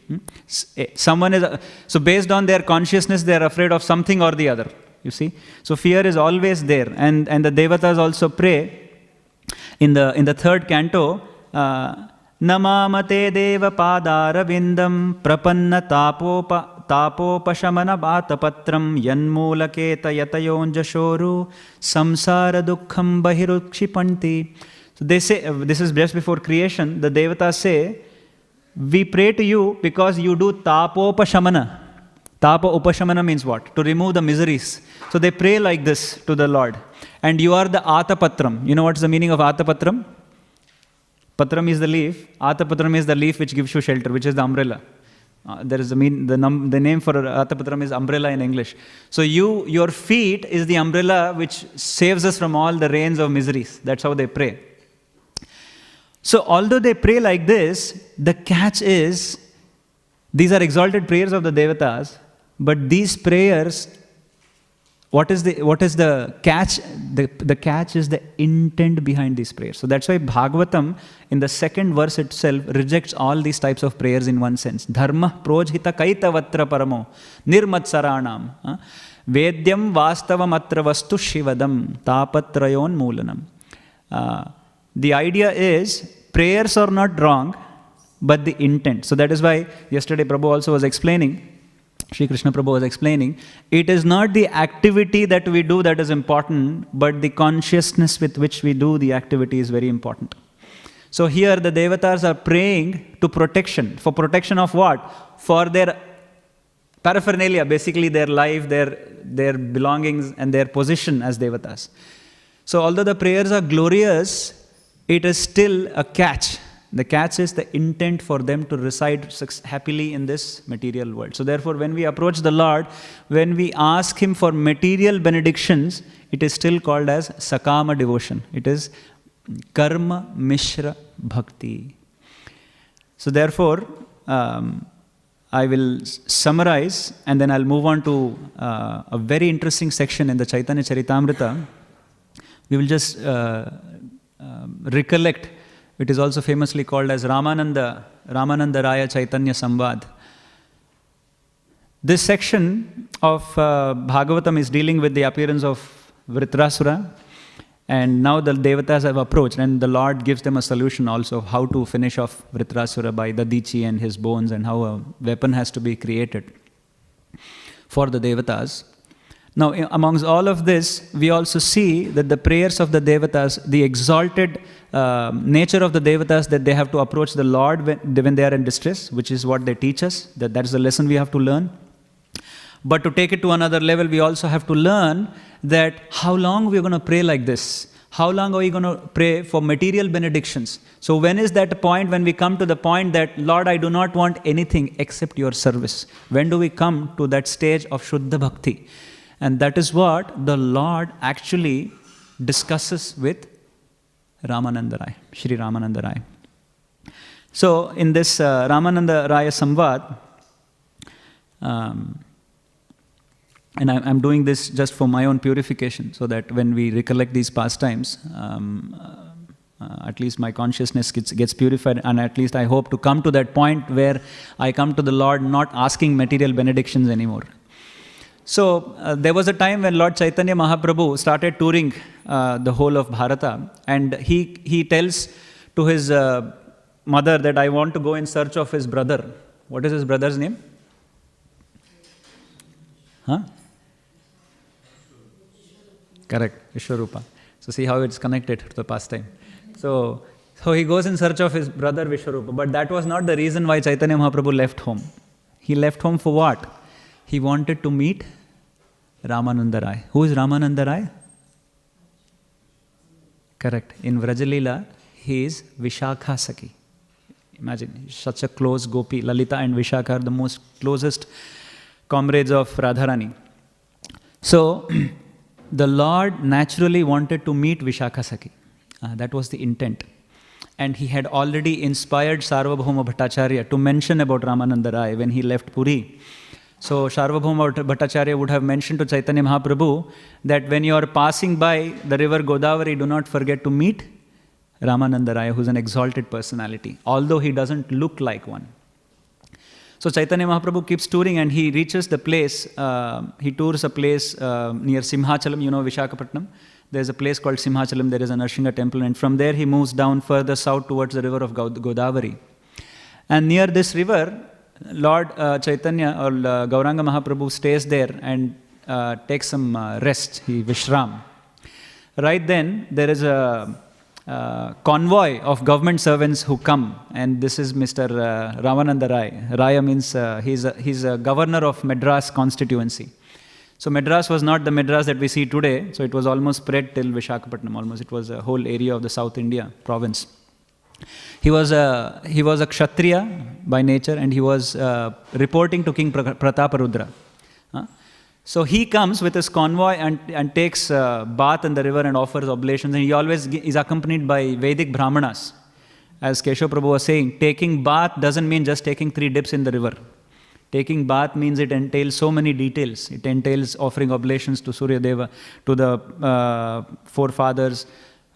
So based on their consciousness, they are afraid of something or the other. You see? So fear is always there. And the Devatas also pray in the third canto, Namamate Deva Padara Vindam Prapanna Tapopashamana Artha Patram Yanmulaketa Yatayonja Shoru Samsara Dukkham Bahirukshipanti. So they say, this is just before creation, the Devatas say, we pray to you because you do tapopashamana. Tapa upashamana means what? To remove the miseries. So they pray like this to the Lord. And you are the Artha Patram. You know what's the meaning of Artha Patram? Patram is the leaf. Artha Patram is the leaf which gives you shelter, which is the umbrella. There is the name for Artha Patram is umbrella in English. So your feet is the umbrella which saves us from all the rains of miseries. That's how they pray. So although they pray like this, the catch is, these are exalted prayers of the Devatas, but these prayers, what is the catch? The catch is the intent behind these prayers. So that's why Bhagavatam, in the second verse itself, rejects all these types of prayers in one sense. Dharma projhita kaitavatra paramo nirmatsaranam vedyam vastavam atra vastu shivadam tapatrayon moolanam. The idea is, prayers are not wrong, but the intent. So that is why yesterday Prabhu also was explaining, Sri Krishna Prabhu was explaining, it is not the activity that we do that is important, but the consciousness with which we do the activity is very important. So here the Devatas are praying to protection. For protection of what? For their paraphernalia, basically their life, their belongings and their position as Devatas. So although the prayers are glorious, it is still a catch. The catch is the intent for them to reside happily in this material world. So therefore, when we approach the Lord, when we ask Him for material benedictions, it is still called as Sakama devotion. It is Karma Mishra Bhakti. So therefore, I will summarize and then I'll move on to a very interesting section in the Chaitanya Charitamrita. We will just recollect. It is also famously called as Ramananda Raya Chaitanya Samvad. This section of Bhagavatam is dealing with the appearance of Vritraswara, and now the Devatas have approached and the Lord gives them a solution also how to finish off Vritraswara by the Dichi and his bones, and how a weapon has to be created for the Devatas. Now, amongst all of this, we also see that the prayers of the Devatas, the exalted nature of the Devatas, that they have to approach the Lord when they are in distress, which is what they teach us, that is the lesson we have to learn. But to take it to another level, we also have to learn that how long we are going to pray like this? How long are we going to pray for material benedictions? So when is that point when we come to the point that, Lord, I do not want anything except your service? When do we come to that stage of Shuddha Bhakti? And that is what the Lord actually discusses with Ramananda Rai, Shri Ramananda Rai. So in this Ramananda Raya Samvad, and I'm doing this just for my own purification, so that when we recollect these pastimes, at least my consciousness gets purified, and at least I hope to come to that point where I come to the Lord not asking material benedictions anymore. So there was a time when Lord Chaitanya Mahaprabhu started touring the whole of Bharata, and he tells to his mother that I want to go in search of his brother. What is his brother's name? Huh? Correct, Vishwarupa. So see how it's connected to the pastime. So he goes in search of his brother Vishwarupa, but that was not the reason why Chaitanya Mahaprabhu left home. He left home for what? He wanted to meet Ramananda Rai. Who is Ramananda Rai? Correct. In Vrajalila, he is Vishakha Saki. Imagine, such a close gopi. Lalita and Vishakha are the most closest comrades of Radharani. So, the Lord naturally wanted to meet Vishakha Saki. That was the intent. And he had already inspired Sarvabhauma Bhattacharya to mention about Ramananda Rai when he left Puri. So, Sarvabhauma Bhattacharya would have mentioned to Chaitanya Mahaprabhu that when you are passing by the river Godavari, do not forget to meet Ramananda Rai, who is an exalted personality, although he doesn't look like one. So Chaitanya Mahaprabhu keeps touring and he reaches the place, he tours a place near Simhachalam, you know Vishakhapatnam. There's a place called Simhachalam, there is a Narsingha temple, and from there he moves down further south towards the river of Godavari. And near this river, Lord Chaitanya or Gauranga Mahaprabhu stays there and takes some rest, he Vishram. Right then, there is a convoy of government servants who come, and this is Mr. Ramananda Rai. Raya means he's a governor of Madras constituency. So Madras was not the Madras that we see today, so it was almost spread till Vishakhapatnam, almost it was a whole area of the South India province. He was a Kshatriya by nature, and he was reporting to King Prataparudra. So he comes with his convoy and takes bath in the river and offers oblations, and he always is accompanied by Vedic Brahmanas. As Keshav Prabhu was saying, taking bath doesn't mean just taking 3 dips in the river. Taking bath means it entails so many details. It entails offering oblations to Surya Deva, to the forefathers,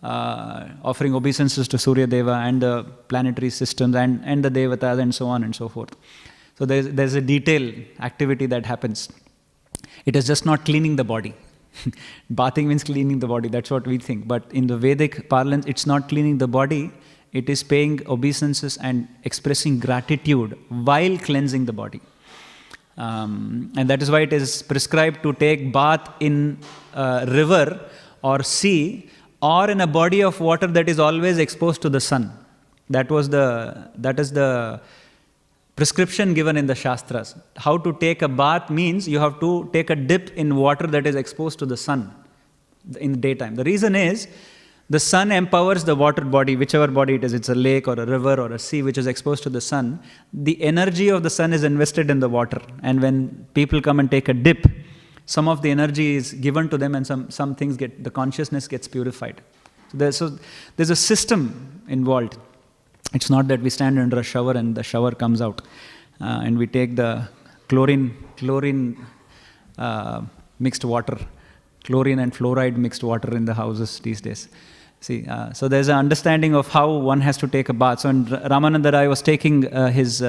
offering obeisances to Surya Deva and the planetary systems and the Devatas and so on and so forth. So there's a detailed activity that happens. It is just not cleaning the body. Bathing means cleaning the body, that's what we think. But in the Vedic parlance, it's not cleaning the body, it is paying obeisances and expressing gratitude while cleansing the body. And that is why it is prescribed to take bath in a river or sea or in a body of water that is always exposed to the sun. That is the prescription given in the Shastras. How to take a bath means you have to take a dip in water that is exposed to the sun in the daytime. The reason is the sun empowers the water body, whichever body it is, it's a lake or a river or a sea which is exposed to the sun. The energy of the sun is invested in the water, and when people come and take a dip, some of the energy is given to them and some things the consciousness gets purified. So there's a system involved. It's not that we stand under a shower and the shower comes out and we take the chlorine mixed water, chlorine and fluoride mixed water in the houses these days. See, so there's an understanding of how one has to take a bath. So when Ramananda Rai was taking his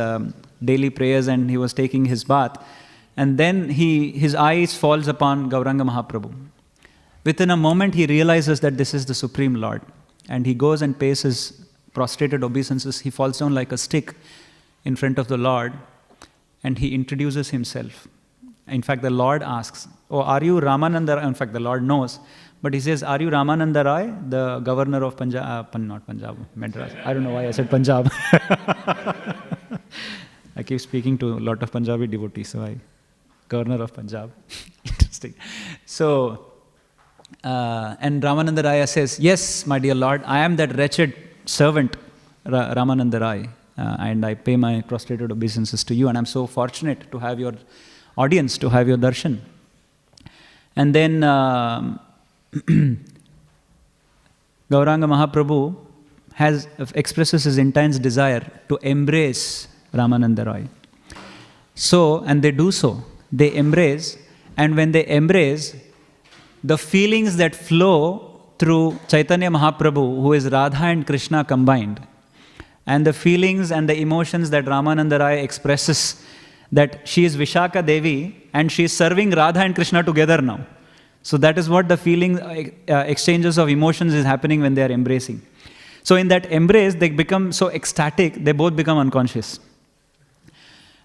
daily prayers and he was taking his bath, and then his eyes falls upon Gauranga Mahaprabhu. Within a moment he realizes that this is the Supreme Lord, and he goes and pays his prostrated obeisances. He falls down like a stick in front of the Lord and he introduces himself. In fact, the Lord asks, "Oh, are you Ramananda Rai?" In fact, the Lord knows, but he says, "Are you Ramananda Rai, the governor of Punjab?" Not Punjab, Madras. I don't know why I said Punjab. I keep speaking to a lot of Punjabi devotees, so governor of Punjab. Interesting. So, and Ramananda Raya says, "Yes, my dear Lord, I am that wretched servant, Ramananda Rai, and I pay my prostrated obeisances to you, and I'm so fortunate to have your audience, to have your darshan." And then Gauranga Mahaprabhu expresses his intense desire to embrace Ramananda Rai. So, and they do so. They embrace, and when they embrace, the feelings that flow through Chaitanya Mahaprabhu, who is Radha and Krishna combined, and the feelings and the emotions that Ramananda Rai expresses, that she is Vishakha Devi and she is serving Radha and Krishna together now. So that is what the feeling exchanges of emotions is happening when they are embracing. So in that embrace, they become so ecstatic, they both become unconscious.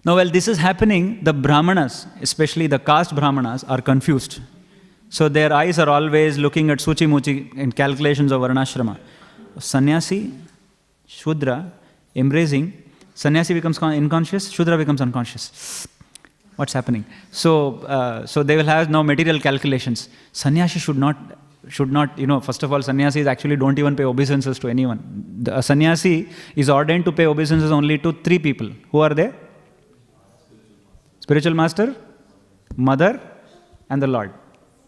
Now while this is happening, the Brahmanas, especially the caste Brahmanas, are confused. So their eyes are always looking at Suchi Muchi and calculations of Varnashrama. Sannyasi, Shudra, embracing, Sannyasi becomes unconscious, Shudra becomes unconscious. What's happening? So they will have now material calculations. Sannyasi should not should not, first of all, sannyasis actually don't even pay obeisances to anyone. A sannyasi is ordained to pay obeisances only to 3 people. Who are they? Spiritual master, mother, and the Lord.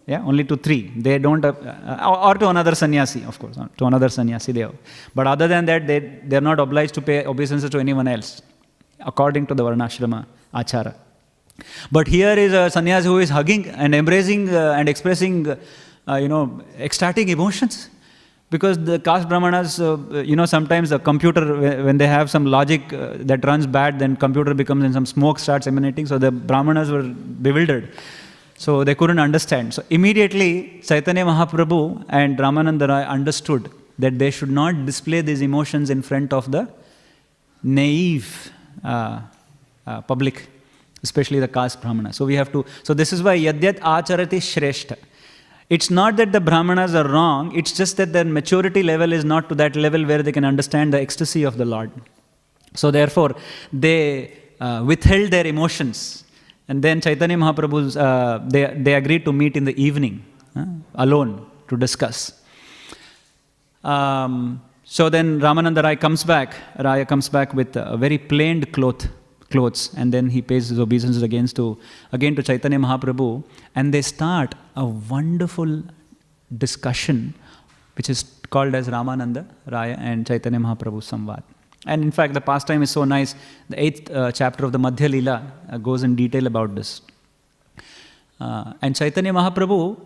Yeah, only to 3. They don't, or to another sannyasi, of course, to another sannyasi they have. But other than that, they are not obliged to pay obeisances to anyone else, according to the Varnashrama Achara. But here is a sannyasi who is hugging and embracing and expressing, ecstatic emotions. Because the caste brahmanas, sometimes the computer, when they have some logic that runs bad, then computer becomes and some smoke starts emanating. So the brahmanas were bewildered. So they couldn't understand. So immediately Chaitanya Mahaprabhu and Ramananda Rai understood that they should not display these emotions in front of the naive public, especially the caste brahmana. So we have to, so this is why Yadyat Acharati Shreshta. It's not that the brahmanas are wrong, it's just that their maturity level is not to that level where they can understand the ecstasy of the Lord. So therefore, they withheld their emotions. And then Chaitanya Mahaprabhu, they agreed to meet in the evening, alone, to discuss. So then Ramananda Raya comes back with a very plain clothes, and then he pays his obeisances again to Chaitanya Mahaprabhu, and they start a wonderful discussion, which is called as Ramananda Raya and Chaitanya Mahaprabhu Samvad. And in fact, the pastime is so nice. The 8th chapter of the Madhya Leela goes in detail about this. And Chaitanya Mahaprabhu,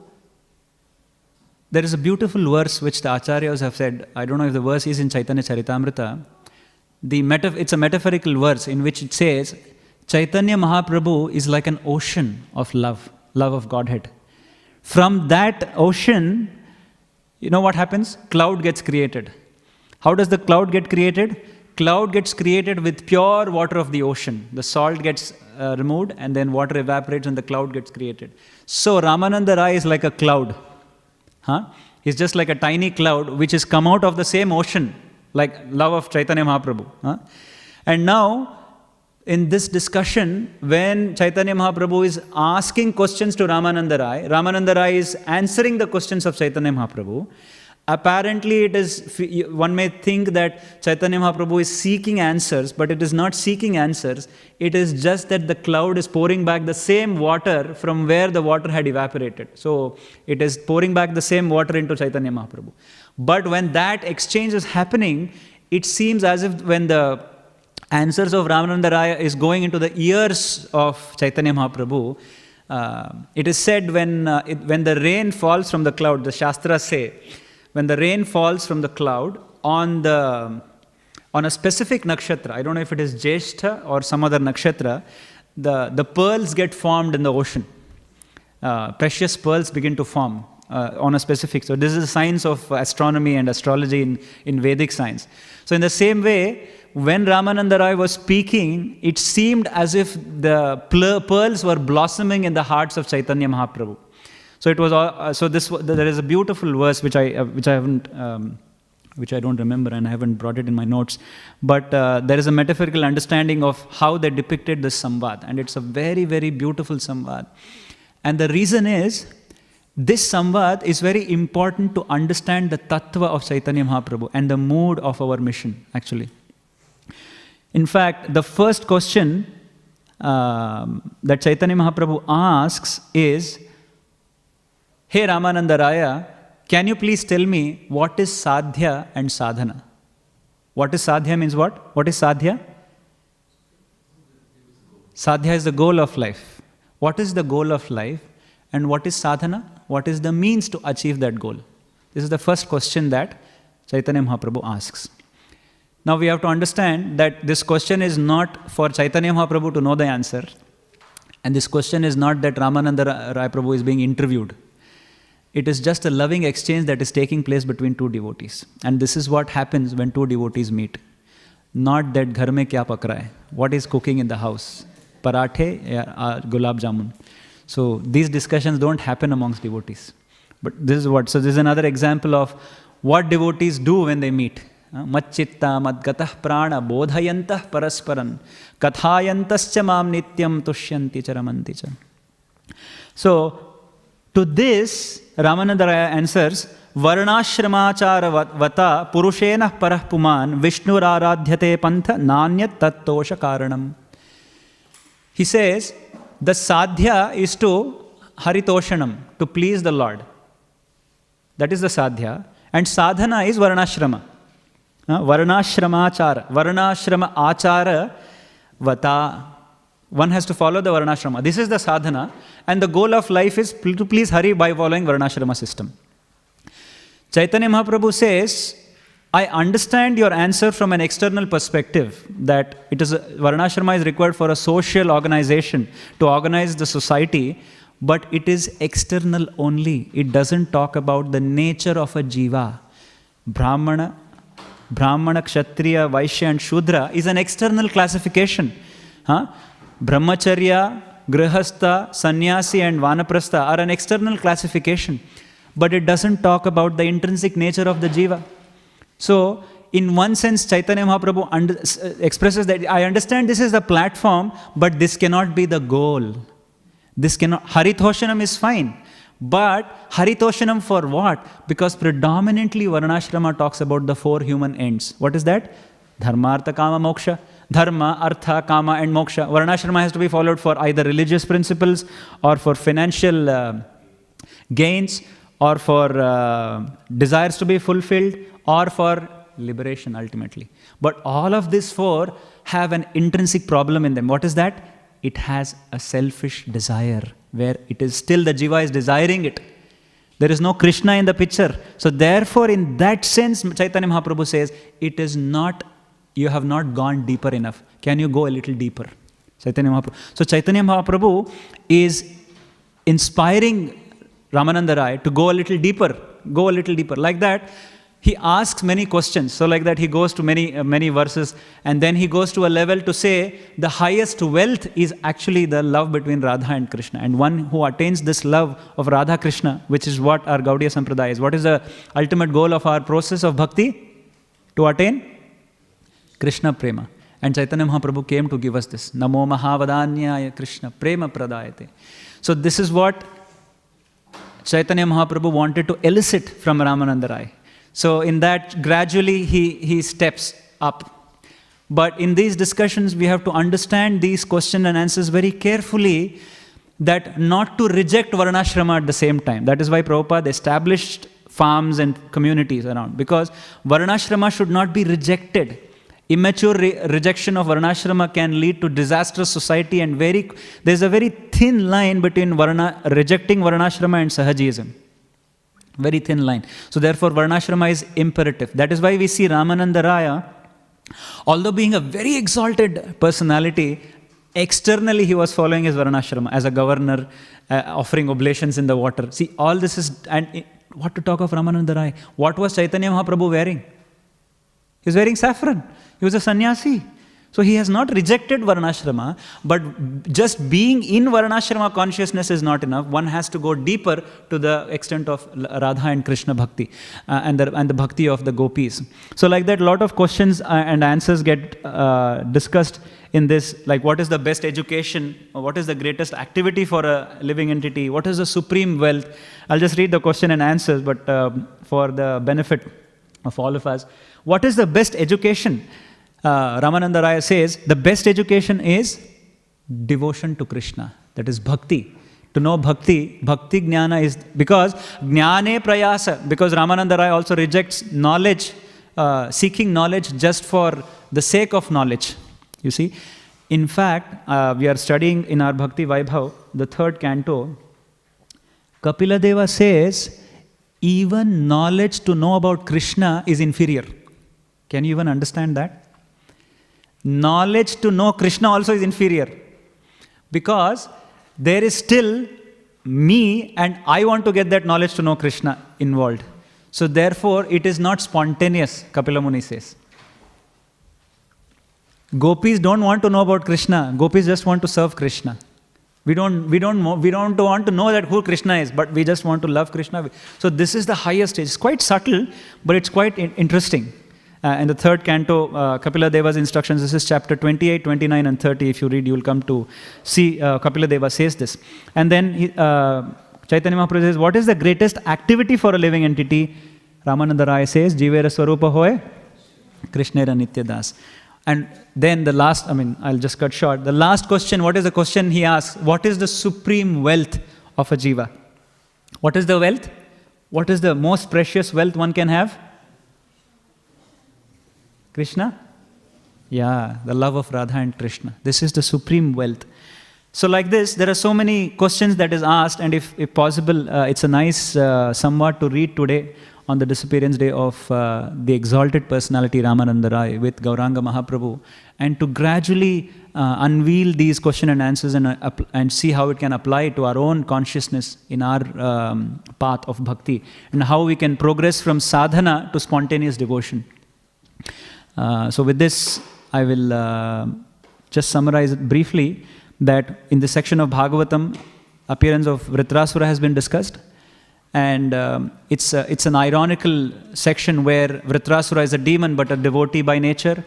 there is a beautiful verse which the Acharyas have said. I don't know if the verse is in Chaitanya Charitamrita. It's a metaphorical verse in which it says, Chaitanya Mahaprabhu is like an ocean of love of Godhead. From that ocean, you know what happens? Cloud gets created. How does the cloud get created? Cloud gets created with pure water of the ocean. The salt gets removed and then water evaporates and the cloud gets created. So Ramananda Rai is like a cloud. He's just like a tiny cloud which has come out of the same ocean, like love of Chaitanya Mahaprabhu. And now, in this discussion, when Chaitanya Mahaprabhu is asking questions to Ramananda Rai is answering the questions of Chaitanya Mahaprabhu. Apparently, one may think that Chaitanya Mahaprabhu is seeking answers, but it is not seeking answers. It is just that the cloud is pouring back the same water from where the water had evaporated. So, it is pouring back the same water into Chaitanya Mahaprabhu. But when that exchange is happening, it seems as if when the answers of Ramananda Raya is going into the ears of Chaitanya Mahaprabhu, it is said when the rain falls from the cloud, the Shastras say, when the rain falls from the cloud on a specific nakshatra, I don't know if it is Jyeshtha or some other nakshatra, the pearls get formed in the ocean. Precious pearls begin to form on a specific. So this is a science of astronomy and astrology in Vedic science. So in the same way, when Ramananda Rai was speaking, it seemed as if the pearls were blossoming in the hearts of Chaitanya Mahaprabhu. So it was there is a beautiful verse which I haven't which I don't remember and I haven't brought it in my notes, but there is a metaphorical understanding of how they depicted this samvad, and it's a very, very beautiful samvad. And the reason is, this samvad is very important to understand the tattva of Chaitanya Mahaprabhu and the mood of our mission, actually. In fact, the first question that Chaitanya Mahaprabhu asks is, Hey Ramananda Raya, can you please tell me what is sadhya and sadhana? What is sadhya means what? What is sadhya? Sadhya is the goal of life. What is the goal of life? And what is sadhana? What is the means to achieve that goal? This is the first question that Chaitanya Mahaprabhu asks. Now we have to understand that this question is not for Chaitanya Mahaprabhu to know the answer. And this question is not that Ramananda Rai Prabhu is being interviewed. It is just a loving exchange that is taking place between two devotees. And this is what happens when two devotees meet. Not that ghar mein kya pak raha hai, what is cooking in the house, parathe ya gulab jamun. So these discussions don't happen amongst devotees. But this is what, so this is another example of what devotees do when they meet. Matchitta madgatah prana bodhayantah parasparan kathayantascha mam nityam tushyanti charamanti cha. So to this, Ramananda Raya answers, Varnashramachara vata purushena parah puman Vishnu aradhyate pantha nanyat tattosha karanam. He says, the sadhya is to haritoshanam, to please the Lord. That is the sadhya. And sadhana is varnashrama. Varnashramachara. Varnashrama achara vata. One has to follow the varnashrama. This is the sadhana. And the goal of life is to please Hari by following varnashrama system. Chaitanya Mahaprabhu says, I understand your answer from an external perspective, that it is varnashrama is required for a social organization to organize the society, but it is external only. It doesn't talk about the nature of a jiva. Brahmana, Kshatriya, Vaishya and Shudra is an external classification. Brahmacharya, Grihastha, Sannyasi and Vanaprastha are an external classification. But it doesn't talk about the intrinsic nature of the jiva. So, in one sense, Chaitanya Mahaprabhu expresses that I understand this is the platform, but this cannot be the goal. This cannot. Haritoshanam is fine. But Haritoshanam for what? Because predominantly Varnashrama talks about the 4 human ends. What is that? Dharma, Artha, Kama, Moksha. Dharma, Artha, Kama and Moksha. Varnashrama has to be followed for either religious principles or for financial gains, or for desires to be fulfilled, or for liberation ultimately. But all of these 4 have an intrinsic problem in them. What is that? It has a selfish desire, where it is still the jiva is desiring it. There is no Krishna in the picture. So therefore, in that sense, Chaitanya Mahaprabhu says, it is not, you have not gone deeper enough. Can you go a little deeper? Chaitanya Mahaprabhu. So Chaitanya Mahaprabhu is inspiring Ramananda Rai to go a little deeper, go a little deeper. Like that, he asks many questions. So like that, he goes to many verses, and then he goes to a level to say the highest wealth is actually the love between Radha and Krishna. And one who attains this love of Radha Krishna, which is what our Gaudiya Sampradaya is. What is the ultimate goal of our process of bhakti? To attain Krishna Prema. And Chaitanya Mahaprabhu came to give us this. Namo Mahavadanyaya Krishna Prema Pradayate. So this is what Chaitanya Mahaprabhu wanted to elicit from Ramananda Rai. So in that, gradually he steps up. But in these discussions, we have to understand these questions and answers very carefully, that not to reject Varnashrama at the same time. That is why Prabhupada established farms and communities around, because Varnashrama should not be rejected. Immature rejection of Varnashrama can lead to disastrous society, and there's a very thin line between rejecting Varnashrama and Sahajism. Very thin line. So therefore, Varnashrama is imperative. That is why we see Ramananda Raya, although being a very exalted personality, externally he was following his Varnashrama as a governor, offering oblations in the water. See, all this is, and what to talk of Ramananda Rai? What was Chaitanya Mahaprabhu wearing? He was wearing saffron. He was a sannyasi. So he has not rejected Varnashrama, but just being in Varnashrama consciousness is not enough. One has to go deeper to the extent of Radha and Krishna bhakti and the bhakti of the gopis. So like that, a lot of questions and answers get discussed in this, like what is the best education, or what is the greatest activity for a living entity, what is the supreme wealth. I'll just read the question and answers, but for the benefit of all of us. What is the best education? Ramananda Raya says, the best education is devotion to Krishna. That is bhakti. To know bhakti, bhakti jnana is, because jnane prayasa, because Ramananda Raya also rejects knowledge, seeking knowledge just for the sake of knowledge. You see, in fact, we are studying in our Bhakti Vaibhav, the 3rd canto, Kapila Deva says, even knowledge to know about Krishna is inferior. Can you even understand that? Knowledge to know Krishna also is inferior, because there is still me and I want to get that knowledge to know Krishna involved. So therefore, it is not spontaneous, Kapila Muni says. Gopis don't want to know about Krishna. Gopis just want to serve Krishna. We don't want to know that who Krishna is, but we just want to love Krishna. So this is the highest stage. It's quite subtle, but it's quite interesting. In the 3rd canto, Kapila Deva's instructions, this is chapter 28, 29 and 30. If you read, you will come to see Kapila Deva says this. And then Chaitanya Mahaprabhu says, what is the greatest activity for a living entity? Ramananda Rai says, Jivera Swarupa Hoy, Krishnera Nitya Das. And then the last, I'll just cut short. The last question, what is the question he asks? What is the supreme wealth of a jiva? What is the wealth? What is the most precious wealth one can have? Krishna? Yeah, the love of Radha and Krishna. This is the supreme wealth. So like this, there are so many questions that is asked, and if possible, it's a nice somewhat to read today on the Disappearance Day of the Exalted Personality Ramananda Rai with Gauranga Mahaprabhu, and to gradually unveil these question and answers and see how it can apply to our own consciousness in our path of bhakti, and how we can progress from sadhana to spontaneous devotion. So with this, I will just summarize it briefly, that in the section of Bhagavatam, appearance of Vritraswara has been discussed. And it's an ironical section where Vritraswara is a demon but a devotee by nature.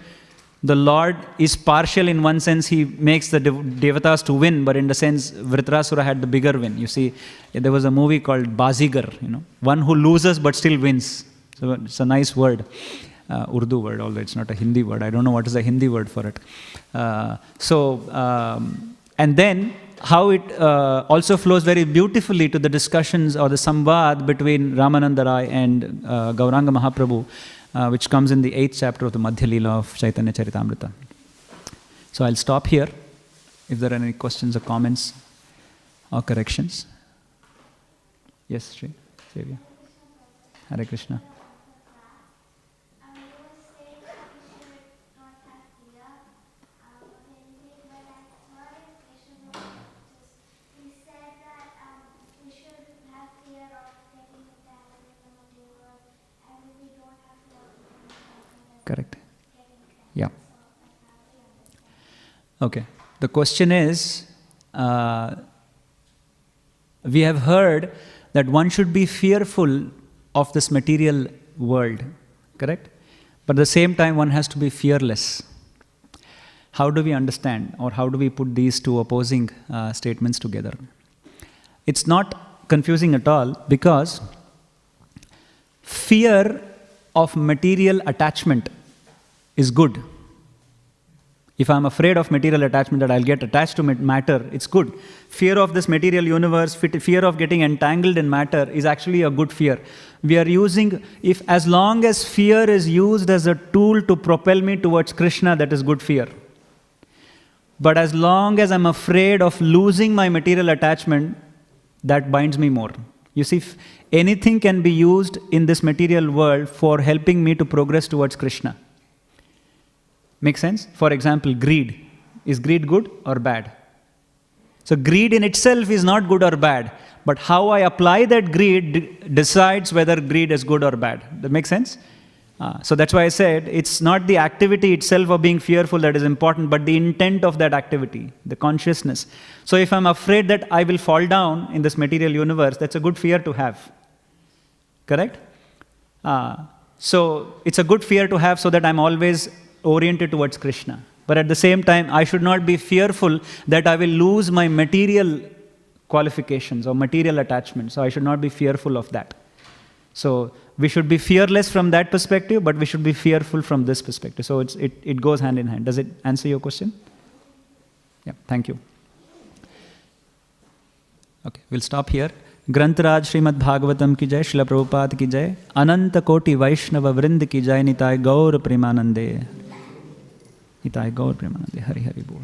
The Lord is partial in one sense, he makes the devatas to win, but in the sense Vritraswara had the bigger win. You see, there was a movie called Bazigar, one who loses but still wins. So it's a nice word, Urdu word, although it's not a Hindi word. I don't know what is the Hindi word for it. And then how it also flows very beautifully to the discussions or the samvad between Ramananda Rai and Gauranga Mahaprabhu, which comes in the 8th chapter of the Madhya Leela of Chaitanya Charitamrita. So I'll stop here. If there are any questions or comments or corrections. Yes, Sri Sevya. Hare Krishna. Correct. Yeah. Okay. The question is, we have heard that one should be fearful of this material world, correct? But at the same time, one has to be fearless. How do we understand, or how do we put these two opposing statements together? It's not confusing at all, because fear of material attachment is good. If I'm afraid of material attachment, that I'll get attached to matter, it's good. Fear of this material universe, fear of getting entangled in matter is actually a good fear. We are using, as long as fear is used as a tool to propel me towards Krishna, that is good fear. But as long as I'm afraid of losing my material attachment, that binds me more. You see, anything can be used in this material world for helping me to progress towards Krishna. Make sense? For example, greed. Is greed good or bad? So greed in itself is not good or bad, but how I apply that greed decides whether greed is good or bad. That makes sense? So that's why I said it's not the activity itself of being fearful that is important, but the intent of that activity, the consciousness. So if I'm afraid that I will fall down in this material universe, that's a good fear to have. Correct? So it's a good fear to have so that I'm always oriented towards Krishna. But at the same time, I should not be fearful that I will lose my material qualifications or material attachment. So I should not be fearful of that. So we should be fearless from that perspective, but we should be fearful from this perspective. So it goes hand in hand. Does it answer your question? Yeah, thank you. Okay, we'll stop here. Grantaraj Śrīmad Bhāgavatam ki jai, Śrīla Prabhupada ki jai, Ananta Koti Vaishnava Vrind ki jai, Nitai Gaur Premanande. Nitai Gaur Premanande. Hari Hari Bol.